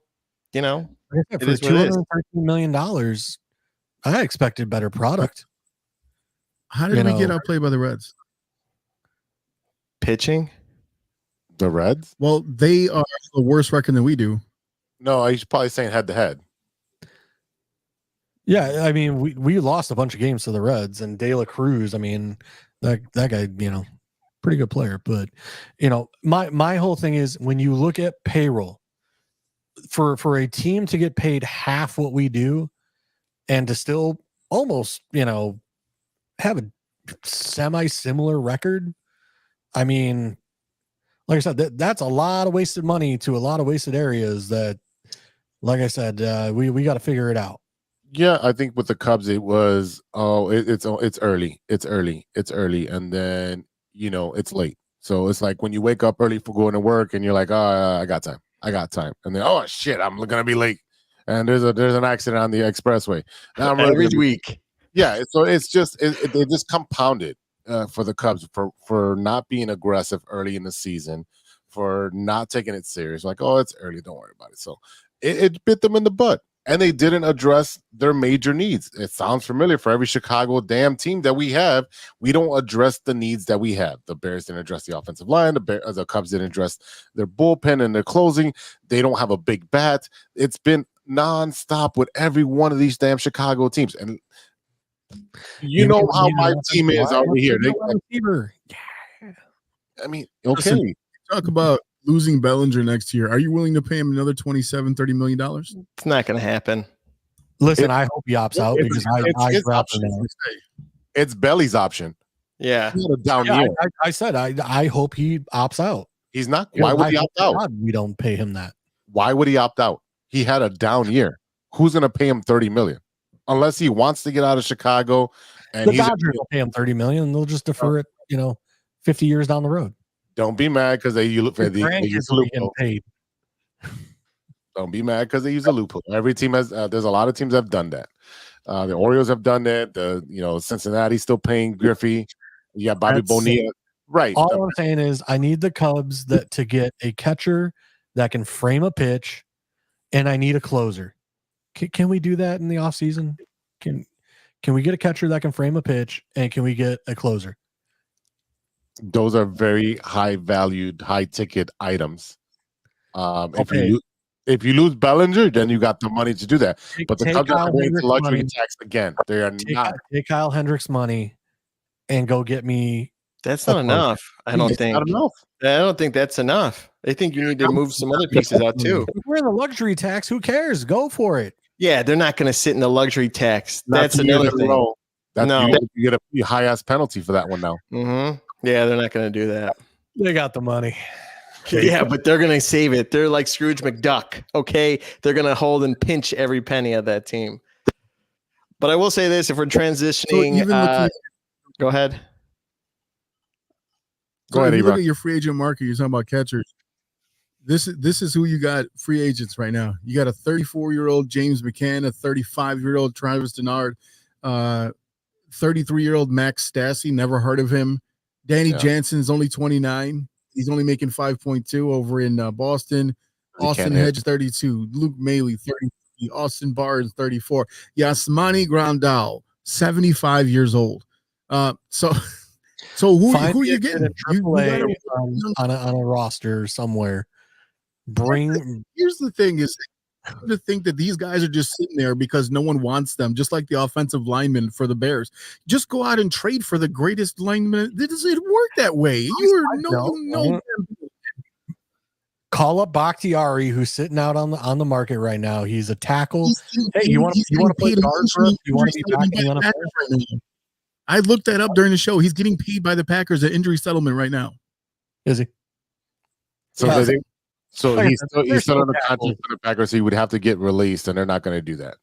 it for $213 million, I expected better product. How did we get outplayed by the Reds? Pitching? The Reds? Well, they are the worse record than we do. No, he's probably saying head to head. Yeah, I mean, we lost a bunch of games to the Reds, and De La Cruz. I mean, that guy, pretty good player. But my whole thing is when you look at payroll for a team to get paid half what we do, and to still almost have a semi-similar record. I mean, like I said, that's a lot of wasted money to a lot of wasted areas that, like I said, we got to figure it out. Yeah, I think with the Cubs, it was, it's early. And then, it's late. So it's like when you wake up early for going to work and you're like, I got time. And then, oh shit, I'm going to be late. And there's an accident on the expressway. Now I'm Every week. Yeah. So it's just, it just compounded for the Cubs for not being aggressive early in the season, for not taking it serious. Like, oh, it's early. Don't worry about it. So it bit them in the butt. And they didn't address their major needs. It sounds familiar for every Chicago damn team that we have. We don't address the needs that we have. The Bears didn't address the offensive line. The Cubs didn't address their bullpen and their closing. They don't have a big bat. It's been nonstop with every one of these damn Chicago teams. And you know how my team is over here. I mean, okay. Listen, talk about losing Bellinger next year. Are you willing to pay him another $27-30 million? It's not going to happen. Listen, I hope he opts out because it's Belly's option. Yeah. He had a down year. I said I hope he opts out. He's not. Why would he opt out? God, we don't pay him that. Why would he opt out? He had a down year. Who's going to pay him $30 million? Unless he wants to get out of Chicago. And the Dodgers will pay him $30 million. They'll just defer it, 50 years down the road. Don't be mad because they use a loophole. Paid. Don't be mad because they use a loophole. Every team has. There's a lot of teams that have done that. The Orioles have done that. Cincinnati's still paying Griffey. You got Bobby Bonilla. Right. All I'm saying is I need the Cubs to get a catcher that can frame a pitch, and I need a closer. Can we do that in the offseason? Can we get a catcher that can frame a pitch, and can we get a closer? Those are very high valued, high ticket items. Okay. If you lose Bellinger, then you got the money to do that. But the Cubs are going to luxury tax again. They are not. Take Kyle Hendricks' money and go get me. That's not enough. I don't think. Not enough. I don't think that's enough. I think you need to move some other pieces out too. If we're in the luxury tax. Who cares? Go for it. Yeah, they're not going to sit in the luxury tax. That's another thing. You get a high ass penalty for that one now. Mm-hmm. Yeah, they're not going to do that. They got the money. Yeah, but they're going to save it. They're like Scrooge McDuck. Okay, they're going to hold and pinch every penny of that team. But I will say this: if we're transitioning, go ahead. Go ahead. Look at your free agent market. You're talking about catchers. This is who you got free agents right now. You got a 34-year-old James McCann, a 35-year-old Travis Denard, 33-year-old Max Stassi. Never heard of him. Danny Jansen's only 29. He's only making 5.2 over in Boston. Austin Hedge, 32. Luke Maley, 33. Austin Barnes, 34. Yasmani Grandal, 75 years old. So who you getting? AAA on a roster somewhere. Here's the thing is to think that these guys are just sitting there because no one wants them, just like the offensive lineman for the Bears. Just go out and trade for the greatest lineman. It doesn't work that way. Call up Bakhtiari, who's sitting out on the market right now. He's a tackle. Hey, you want to play guard for us? You want to be back in the NFL right now? I looked that up during the show. He's getting paid by the Packers at injury settlement right now. Is he? So he's still on the contract for the Packers. So he would have to get released, and they're not going to do that.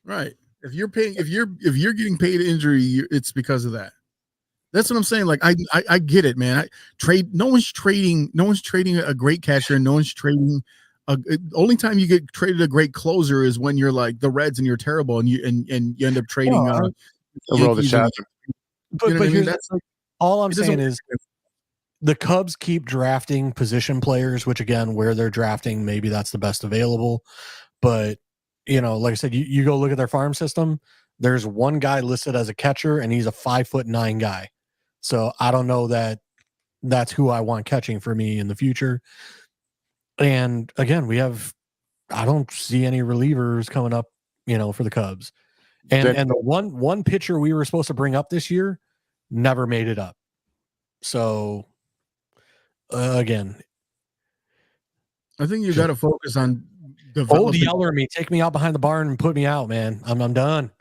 Right. If you're getting paid injury, it's because of that. That's what I'm saying. Like I get it, man. No one's trading a great catcher. No one's trading. Only time you get traded a great closer is when you're like the Reds and you're terrible, and you end up trading. But here's all I'm saying is the Cubs keep drafting position players, which again, where they're drafting, maybe that's the best available. But like I said, you go look at their farm system. There's one guy listed as a catcher, and he's a 5'9" guy. So I don't know that that's who I want catching for me in the future. And again, I don't see any relievers coming up, for the Cubs. And the one pitcher we were supposed to bring up this year never made it up. So again, I think you got to focus on old Yeller me, take me out behind the barn and put me out, man. I'm done.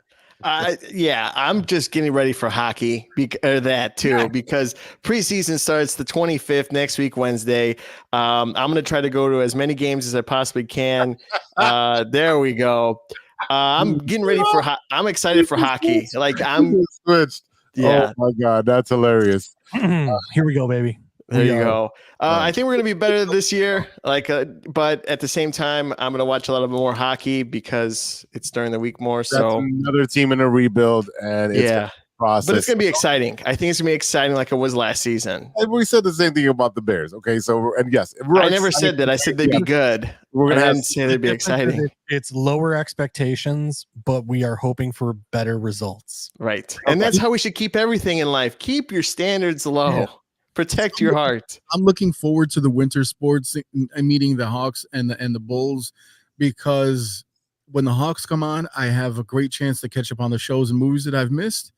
I'm just getting ready for hockey because preseason starts the 25th next week, Wednesday. I'm going to try to go to as many games as I possibly can. There we go. I'm getting ready I'm excited for hockey. Like I'm switched. Yeah. Oh my God. That's hilarious. Here we go, baby. There you go. I think we're going to be better this year. But at the same time, I'm going to watch a lot of more hockey because it's during the week more. So another team in a rebuild, and it's process. But it's going to be exciting. I think it's going to be exciting like it was last season. And we said the same thing about the Bears. Okay, so and yes, I never said that. I said they'd be good. I didn't say they'd be exciting. It's lower expectations, but we are hoping for better results. Right, and that's how we should keep everything in life. Keep your standards low. Yeah. Protect your heart. I'm looking forward to the winter sports and meeting the Hawks and the Bulls, because when the Hawks come on, I have a great chance to catch up on the shows and movies that I've missed.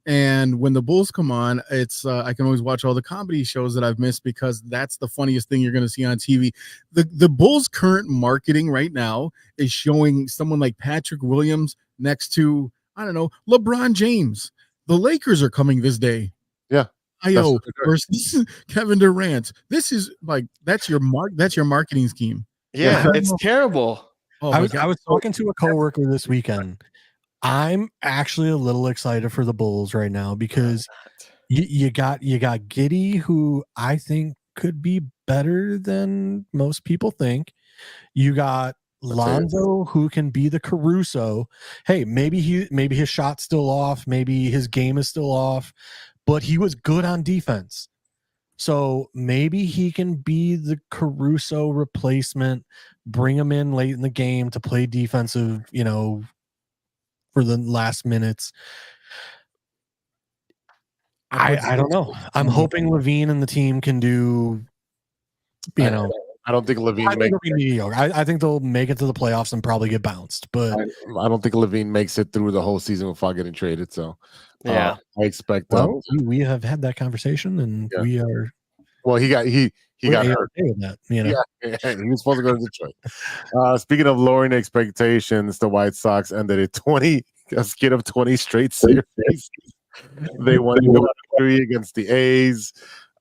And when the Bulls come on, it's I can always watch all the comedy shows that I've missed, because that's the funniest thing you're going to see on TV. The Bulls' current marketing right now is showing someone like Patrick Williams next to, I don't know, LeBron James. The Lakers are coming this day. Yeah. Io versus Kevin Durant. This is like that's your marketing scheme. Yeah, it's terrible. I was talking to a coworker this weekend. I'm actually a little excited for the Bulls right now because you got Giddey, who I think could be better than most people think. You got Lonzo, who can be the Caruso. Hey, maybe his shot's still off, maybe his game is still off, but he was good on defense. So maybe he can be the Caruso replacement, bring him in late in the game to play defensive, for the last minutes. I don't know. I'm hoping Levine and the team can do, I don't think Levine makes it. Mediocre. I think they'll make it to the playoffs and probably get bounced. But I don't think Levine makes it through the whole season without getting traded. So I expect. We have had that conversation, and we are. Well, he got hurt. With that, he was supposed to go to Detroit. Speaking of lowering expectations, the White Sox ended a skid of 20 straight series. They won 3 against the A's.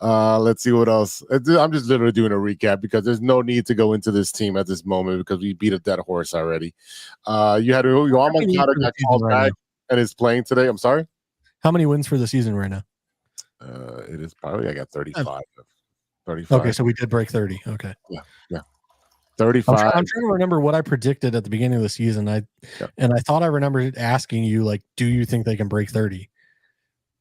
Let's see what else. I'm just literally doing a recap because there's no need to go into this team at this moment because we beat a dead horse already. You had Yoan Moncada got called back and is playing today. I'm sorry. How many wins for the season right now? It is probably I got 35. 35. Okay, so we did break 30. Okay. Yeah. 35. I'm trying to remember what I predicted at the beginning of the season. I thought I remembered asking you, like, do you think they can break 30?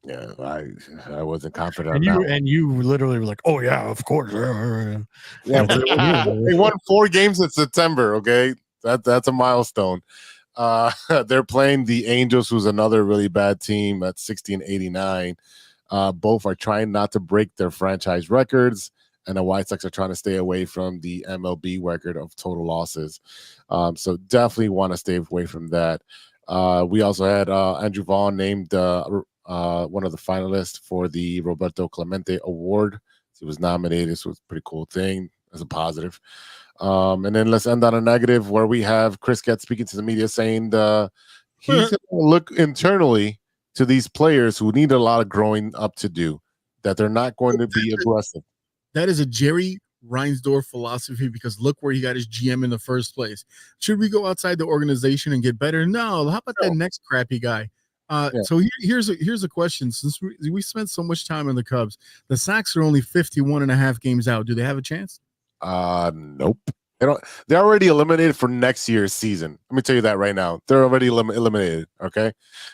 Yeah, I wasn't confident. And you literally were like, "Oh yeah, of course." Yeah, they won 4 games in September. Okay, that's a milestone. They're playing the Angels, who's another really bad team at 60-89. Both are trying not to break their franchise records, and the White Sox are trying to stay away from the MLB record of total losses. So definitely want to stay away from that. We also had Andrew Vaughn named one of the finalists for the Roberto Clemente Award. He was nominated, so it's a pretty cool thing as a positive. And then let's end on a negative where we have Chris Getz speaking to the media saying he's going to look internally to these players who need a lot of growing up to do, that they're not going to be aggressive. That is a Jerry Reinsdorf philosophy, because look where he got his GM in the first place. Should we go outside the organization and get better? No. How about that next crappy guy? So here's a question. Since we spent so much time on the Cubs, the Sox are only 51.5 games out. Do they have a chance? Nope. They're already eliminated for next year's season. Let me tell you that right now. They're already eliminated. Okay.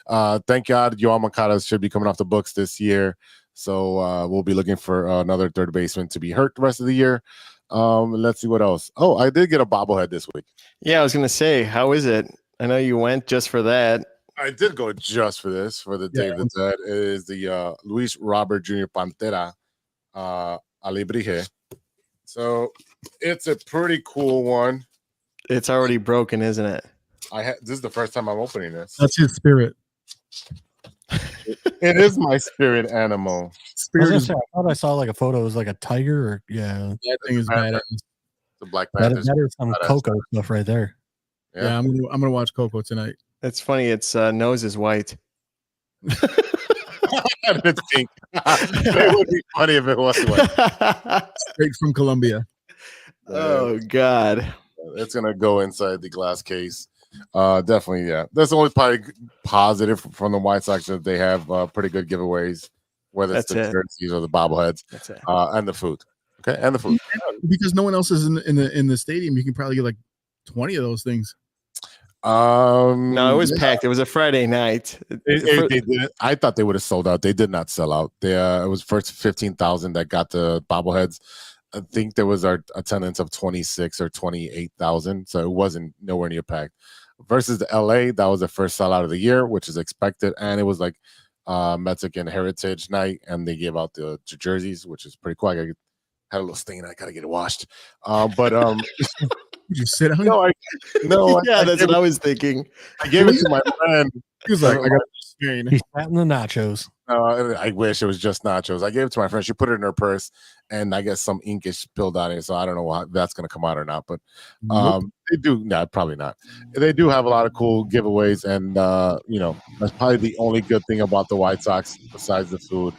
Thank God Yoan Moncada should be coming off the books this year. So we'll be looking for another third baseman to be hurt the rest of the year. Let's see what else. Oh, I did get a bobblehead this week. Yeah, I was gonna say, how is it? I know you went just for that. I did go just for this, for the day of the dead. It is the Luis Robert Jr. Pantera Alebrije. So it's a pretty cool one. It's already broken, isn't it? This is the first time I'm opening this. That's his spirit. It is my spirit animal. Spirit I is thought I saw like a photo. It was like a tiger, or that thing is badass. The Black that Panther. is some Coco stuff right there. Yeah, I'm gonna watch Coco tonight. It's funny. Its nose is white. It's pink. It would be funny if it was white. Straight from Colombia. Oh God. It's gonna go inside the glass case. Definitely, yeah. That's the only probably positive from the White Sox, that they have pretty good giveaways, whether it's the jerseys or the bobbleheads, and the food. Okay, and the food. Because no one else is in the stadium, you can probably get like 20 of those things. No, it was packed. It was a Friday night. They did. I thought they would have sold out. They did not sell out. They it was first 15,000 that got the bobbleheads. I think there was our attendance of 26 or 28,000, so it wasn't nowhere near packed. Versus the LA, that was the first sellout of the year, which is expected, and it was like Mexican Heritage Night, and they gave out the jerseys, which is pretty cool. I had a little stain. I gotta get it washed. But Did you sit on it? No, yeah, that's what I was thinking. I gave it to my friend. He was like, I got stain. He sat in the nachos. I wish it was just nachos. I gave it to my friend. She put it in her purse, and I guess some ink is spilled on it. So I don't know how that's going to come out or not. But they do. No, probably not. They do have a lot of cool giveaways, and that's probably the only good thing about the White Sox besides the food.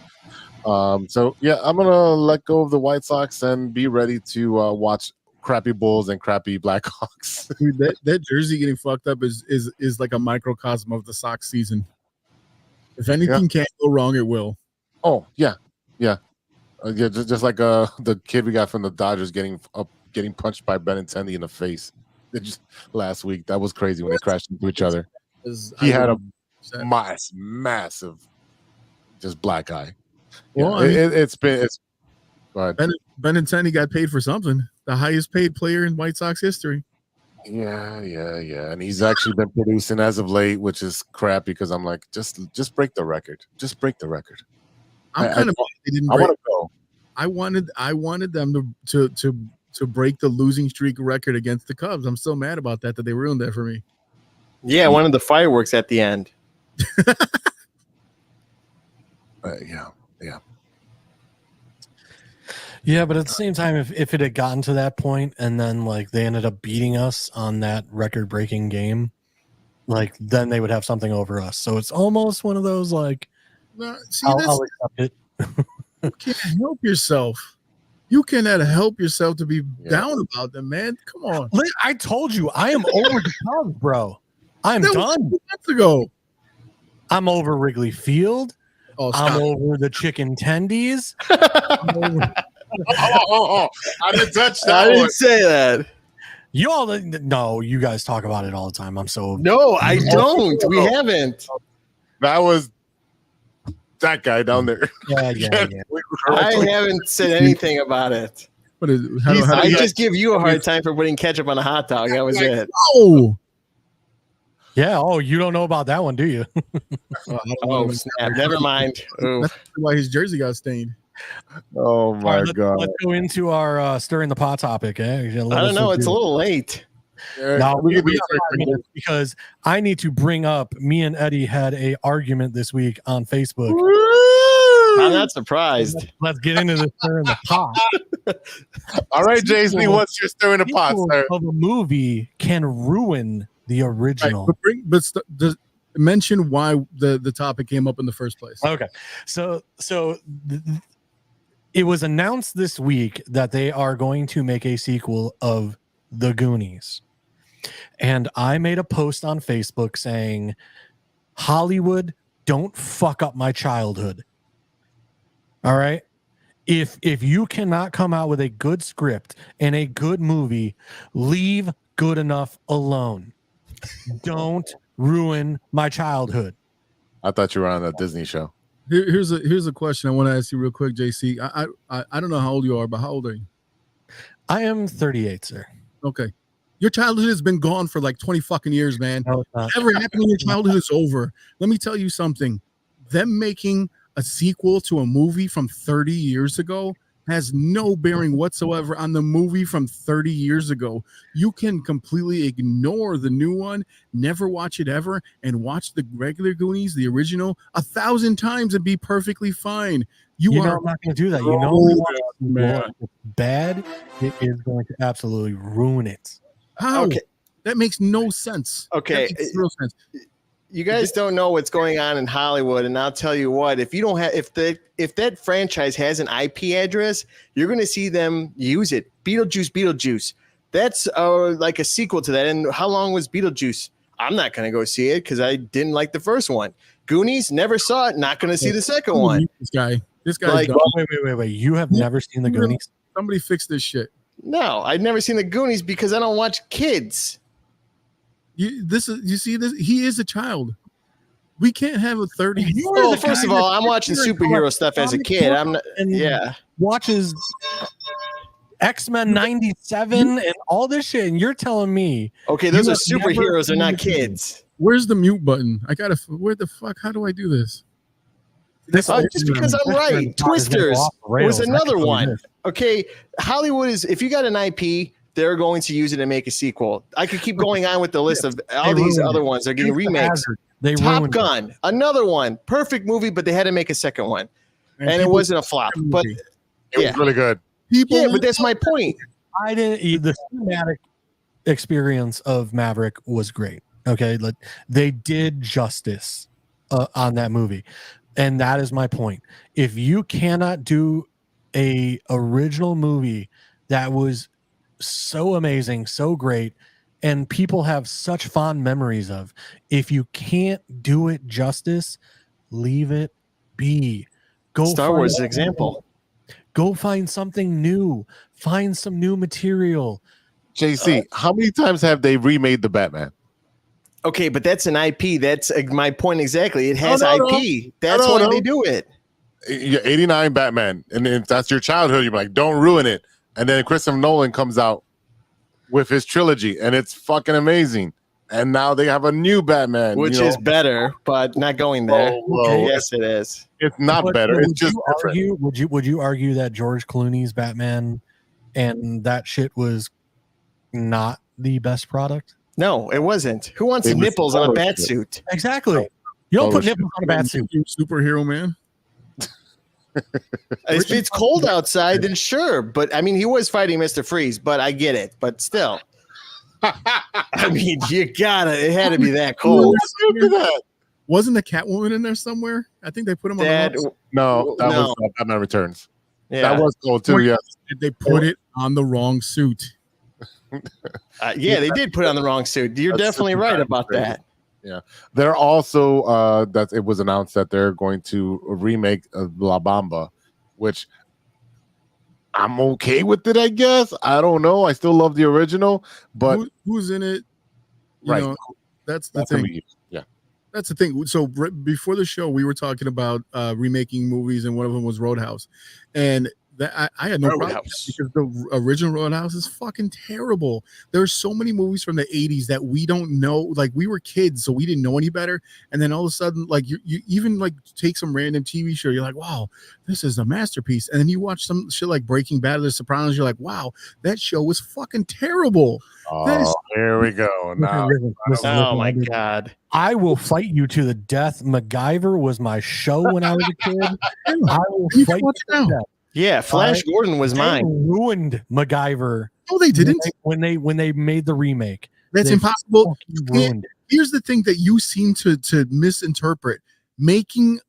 So yeah, I'm gonna let go of the White Sox and be ready to watch crappy Bulls and crappy Blackhawks. Dude, that jersey getting fucked up is like a microcosm of the Sox season. If anything can't go wrong, it will. Oh yeah. Just like the kid we got from the Dodgers getting punched by Benintendi in the face. Just last week, that was crazy when they crashed into each other. He had a massive, just black eye. Well, it's. Benintendi got paid for something. The highest paid player in White Sox history. Yeah. And he's actually been producing as of late, which is crap because I'm like, just break the record. Just break the record. I'm kind of. I want to go. I wanted them to break the losing streak record against the Cubs. I'm so mad about that they ruined that for me. Yeah, I wanted the fireworks at the end. Yeah. Yeah, but at the same time, if it had gotten to that point and then like they ended up beating us on that record-breaking game, like then they would have something over us. So it's almost one of those like, I'll accept it. You can't help yourself. You cannot help yourself to be down about them, man. Come on. I told you, I am over the Cubs, bro. I'm done. 2 months ago. I'm over Wrigley Field. Oh, I'm over the chicken tendies. I didn't touch that. I didn't say that. No, you guys talk about it all the time. I'm so No, I don't. We haven't. That was that guy down there. Yeah. I haven't said anything about it. What is? I just give you a hard time for putting ketchup on a hot dog. That was it. Oh. Yeah. Oh, you don't know about that one, do you? Oh, snap. Never mind. That's why his jersey got stained. Oh my God. Let's go into our stirring the pot topic. I don't know. It's a little late. No, we got 5 minutes because I need to bring up. Me and Eddie had a argument this week on Facebook. I'm not surprised. Let's get into the stirring the pot. All right, JC, what's your stirring the pot, sir? Of a movie can ruin the original. Right, mention why the topic came up in the first place. Okay, so it was announced this week that they are going to make a sequel of The Goonies. And I made a post on Facebook saying, Hollywood, don't fuck up my childhood. All right? If you cannot come out with a good script and a good movie, leave good enough alone. Don't ruin my childhood. I thought you were on a Disney show. Here's a question I want to ask you real quick, JC. I don't know how old you are, but how old are you? I am 38, sir. Okay. Your childhood has been gone for like 20 fucking years, man. No, it's not. Whatever happened in your childhood is over. Let me tell you something. Them making a sequel to a movie from 30 years ago has no bearing whatsoever on the movie from 30 years ago. You can completely ignore the new one, never watch it ever, and watch the regular Goonies, the original, 1,000 times and be perfectly fine. You know I'm not going to do that. You know, man, bad. It is going to absolutely ruin it. How? Okay. That makes no sense. Okay. That makes zero sense. You guys don't know what's going on in Hollywood, and I'll tell you what: if you don't have, if that franchise has an IP address, you're going to see them use it. Beetlejuice. That's like a sequel to that. And how long was Beetlejuice? I'm not going to go see it because I didn't like the first one. Goonies, never saw it. Not going to see the second one. This guy. Like, wait. You have never seen the Goonies? Somebody fix this shit. No, I've never seen the Goonies because I don't watch kids. You see this? He is a child. We can't have a 30. Well, first of all, I'm watching superhero stuff as a kid. I'm not. Yeah. Watches X-Men 97 and all this shit, and you're telling me okay, those are superheroes, they're not kids. Where's the mute button? Where the fuck? How do I do this? Just because I'm right. Twisters was another one. Okay, Hollywood is, if you got an IP, they're going to use it and make a sequel. I could keep going on with the list of all these other ones. They're getting remakes. Top Gun, another one. Perfect movie, but they had to make a second one. And it wasn't a flop. But it was really good. But that's my point. I didn't. The cinematic experience of Maverick was great. Okay, like they did justice on that movie, and that is my point. If you cannot do a original movie that was so amazing, so great, and people have such fond memories of, if you can't do it justice, leave it be. Go Star Wars example. Go find something new. Find some new material. JC, how many times have they remade the Batman? Okay, but that's an IP. That's my point exactly. It has IP. That's why they do it. 89 Batman. And if that's your childhood, you're like, don't ruin it. And then Christopher Nolan comes out with his trilogy, and it's fucking amazing. And now they have a new Batman, which is better, but not going there. Yes, it is. It's not better. It's just different. Would you argue that George Clooney's Batman and that shit was not the best product? No, it wasn't. Who wants nipples on a bat suit? Exactly. You don't put nipples on a bat suit. Superhero man. If it's cold outside, then sure. But I mean, he was fighting Mr. Freeze, but I get it. But still. I mean, it had to be that cold. Wasn't the Catwoman in there somewhere? I think they put him on the No, that was Batman Returns. Yeah. That was cold too, yes. They put it on the wrong suit. They did put it on the wrong suit. You're definitely right about that. Yeah. They're also that it was announced that they're going to remake La Bamba, which I'm okay with it, I guess. I don't know. I still love the original, but who's in it? You right. know, that's the thing. Yeah. That's the thing. So before the show, we were talking about remaking movies, and one of them was Roadhouse. And that I had no problem because the original Roadhouse is fucking terrible. There's so many movies from the 80s that we don't know. Like, we were kids, so we didn't know any better. And then all of a sudden, like, you even like take some random TV show, you're like, wow, this is a masterpiece. And then you watch some shit like Breaking Bad or The Sopranos, you're like, wow, that show was fucking terrible. Here we go. Now, oh my God. I will fight you to the death. MacGyver was my show when I was a kid. I will fight you to the death. Yeah, Flash Gordon was mine. Ruined MacGyver. No, they didn't. When they made the remake. That's impossible. Here's the thing that you seem to misinterpret. Making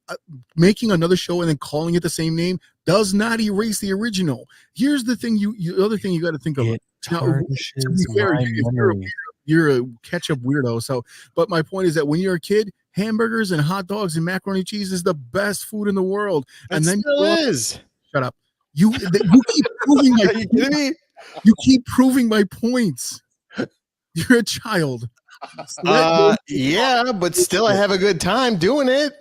another show and then calling it the same name does not erase the original. Here's the thing. The other thing you got to think of. Now, to be fair, you're a ketchup weirdo. So, but my point is that when you're a kid, hamburgers and hot dogs and macaroni and cheese is the best food in the world. And then still is. Shut up. You keep proving my point. You keep proving my points. You're a child. Yeah, but still I have a good time doing it.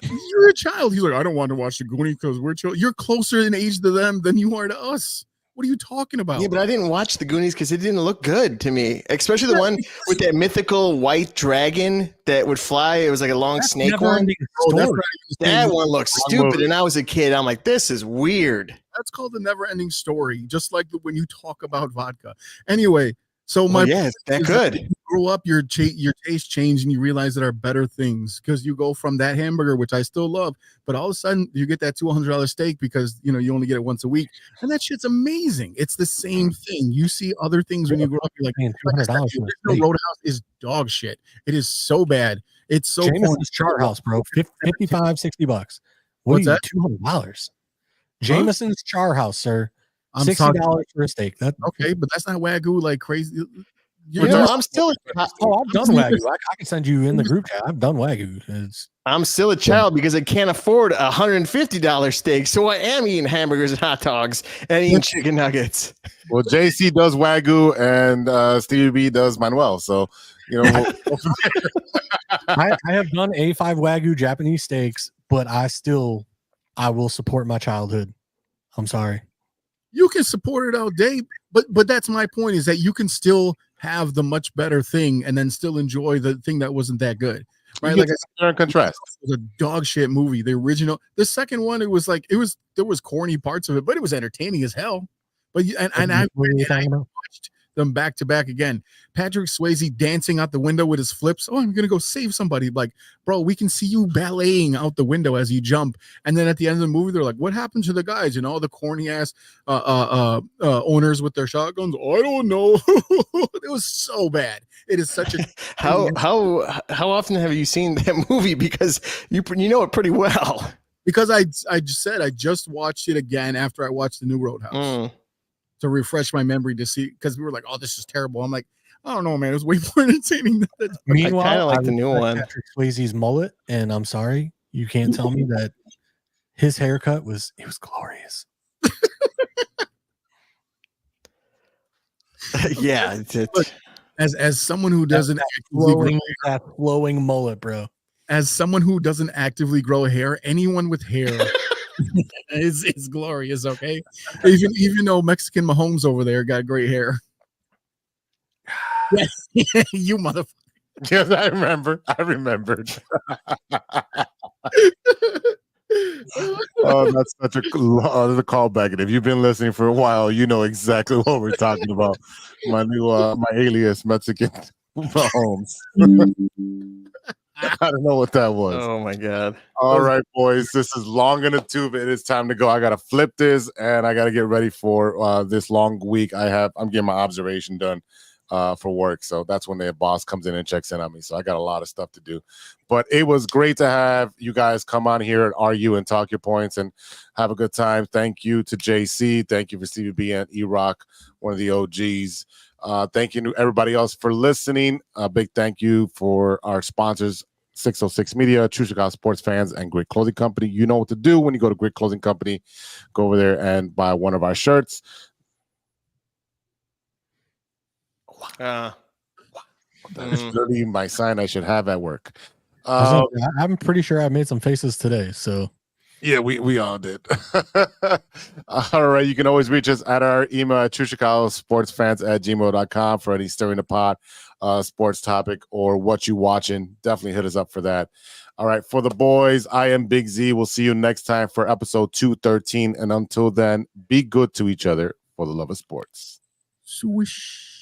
You're a child. He's like, I don't want to watch the Goonies because we're children. You're closer in age to them than you are to us. What are you talking about? Yeah, but I didn't watch the Goonies because it didn't look good to me, especially the one with that mythical white dragon that would fly. It was like a long snake one. That one looks stupid. And I was a kid. I'm like, this is weird. That's called the never-ending story, just like when you talk about vodka. Anyway, so it's that good. You grow up, your taste change, and you realize there are better things because you go from that hamburger, which I still love, but all of a sudden you get that $200 steak because you only get it once a week, and that shit's amazing. It's the same thing. You see other things when you grow up. You're like, $200. Roadhouse is dog shit. It is so bad. It's so. Jameson's Char House, bro. $55, $60. What's that? $200. Jameson's Char House, sir. $60 for a steak. Okay, but that's not Wagyu like crazy. I'm still. I've done Wagyu. I can send you in the group chat. I've done Wagyu. I'm still a child because I can't afford a $150 steak, so I am eating hamburgers and hot dogs and eating chicken nuggets. Well, JC does Wagyu and Stevie B does Manuel. So I have done A5 Wagyu Japanese steaks, but I will support my childhood. I'm sorry. You can support it all day, but that's my point, is that you can still have the much better thing and then still enjoy the thing that wasn't that good, right? Like I contrast. It was a dog shit movie. The original, the second one, there was corny parts of it, but it was entertaining as hell. But I watched them back to back again. Patrick Swayze dancing out the window with his flips. Oh, I'm gonna go save somebody. Like, bro, we can see you balleting out the window as you jump. And then at the end of the movie, they're like, "What happened to the guys? All the corny ass owners with their shotguns." I don't know. It was so bad. It is such a how often have you seen that movie? Because you know it pretty well. Because I just watched it again after I watched the new Roadhouse. To refresh my memory to see, because we were like, "Oh, this is terrible." I'm like, I don't know, man. It was way more entertaining than that. Meanwhile, I kind of like the new one. Patrick Swayze's mullet, and I'm sorry, you can't tell me that his haircut was glorious. Yeah, Look, as someone who doesn't that flowing mullet, bro. As someone who doesn't actively grow hair, anyone with hair. It's glorious, okay? Even though Mexican Mahomes over there got great hair. Yes, you motherfucker. Yes, I remembered. Oh, that's such a callback. And if you've been listening for a while, you know exactly what we're talking about. My alias Mexican Mahomes. I don't know what that was. Oh my god! All right, boys, this is long in the tube. It is time to go. I gotta flip this, and I gotta get ready for this long week. I'm getting my observation done for work, so that's when the boss comes in and checks in on me. So I got a lot of stuff to do. But it was great to have you guys come on here and argue and talk your points and have a good time. Thank you to JC. Thank you for Stevie B and E-Rock, one of the OGs. Thank you to everybody else for listening. A big thank you for our sponsors, 606 Media, True Chicago Sports Fans, and Grit Clothing Company. You know what to do when you go to Grit Clothing Company. Go over there and buy one of our shirts. That's literally my sign I should have at work. I'm pretty sure I made some faces today, so. Yeah, we all did. All right. You can always reach us at our email at truechicagosportsfans@gmail.com for any stirring the pot sports topic or what you watching. Definitely hit us up for that. All right. For the boys, I am Big Z. We'll see you next time for episode 213. And until then, be good to each other for the love of sports. Swish.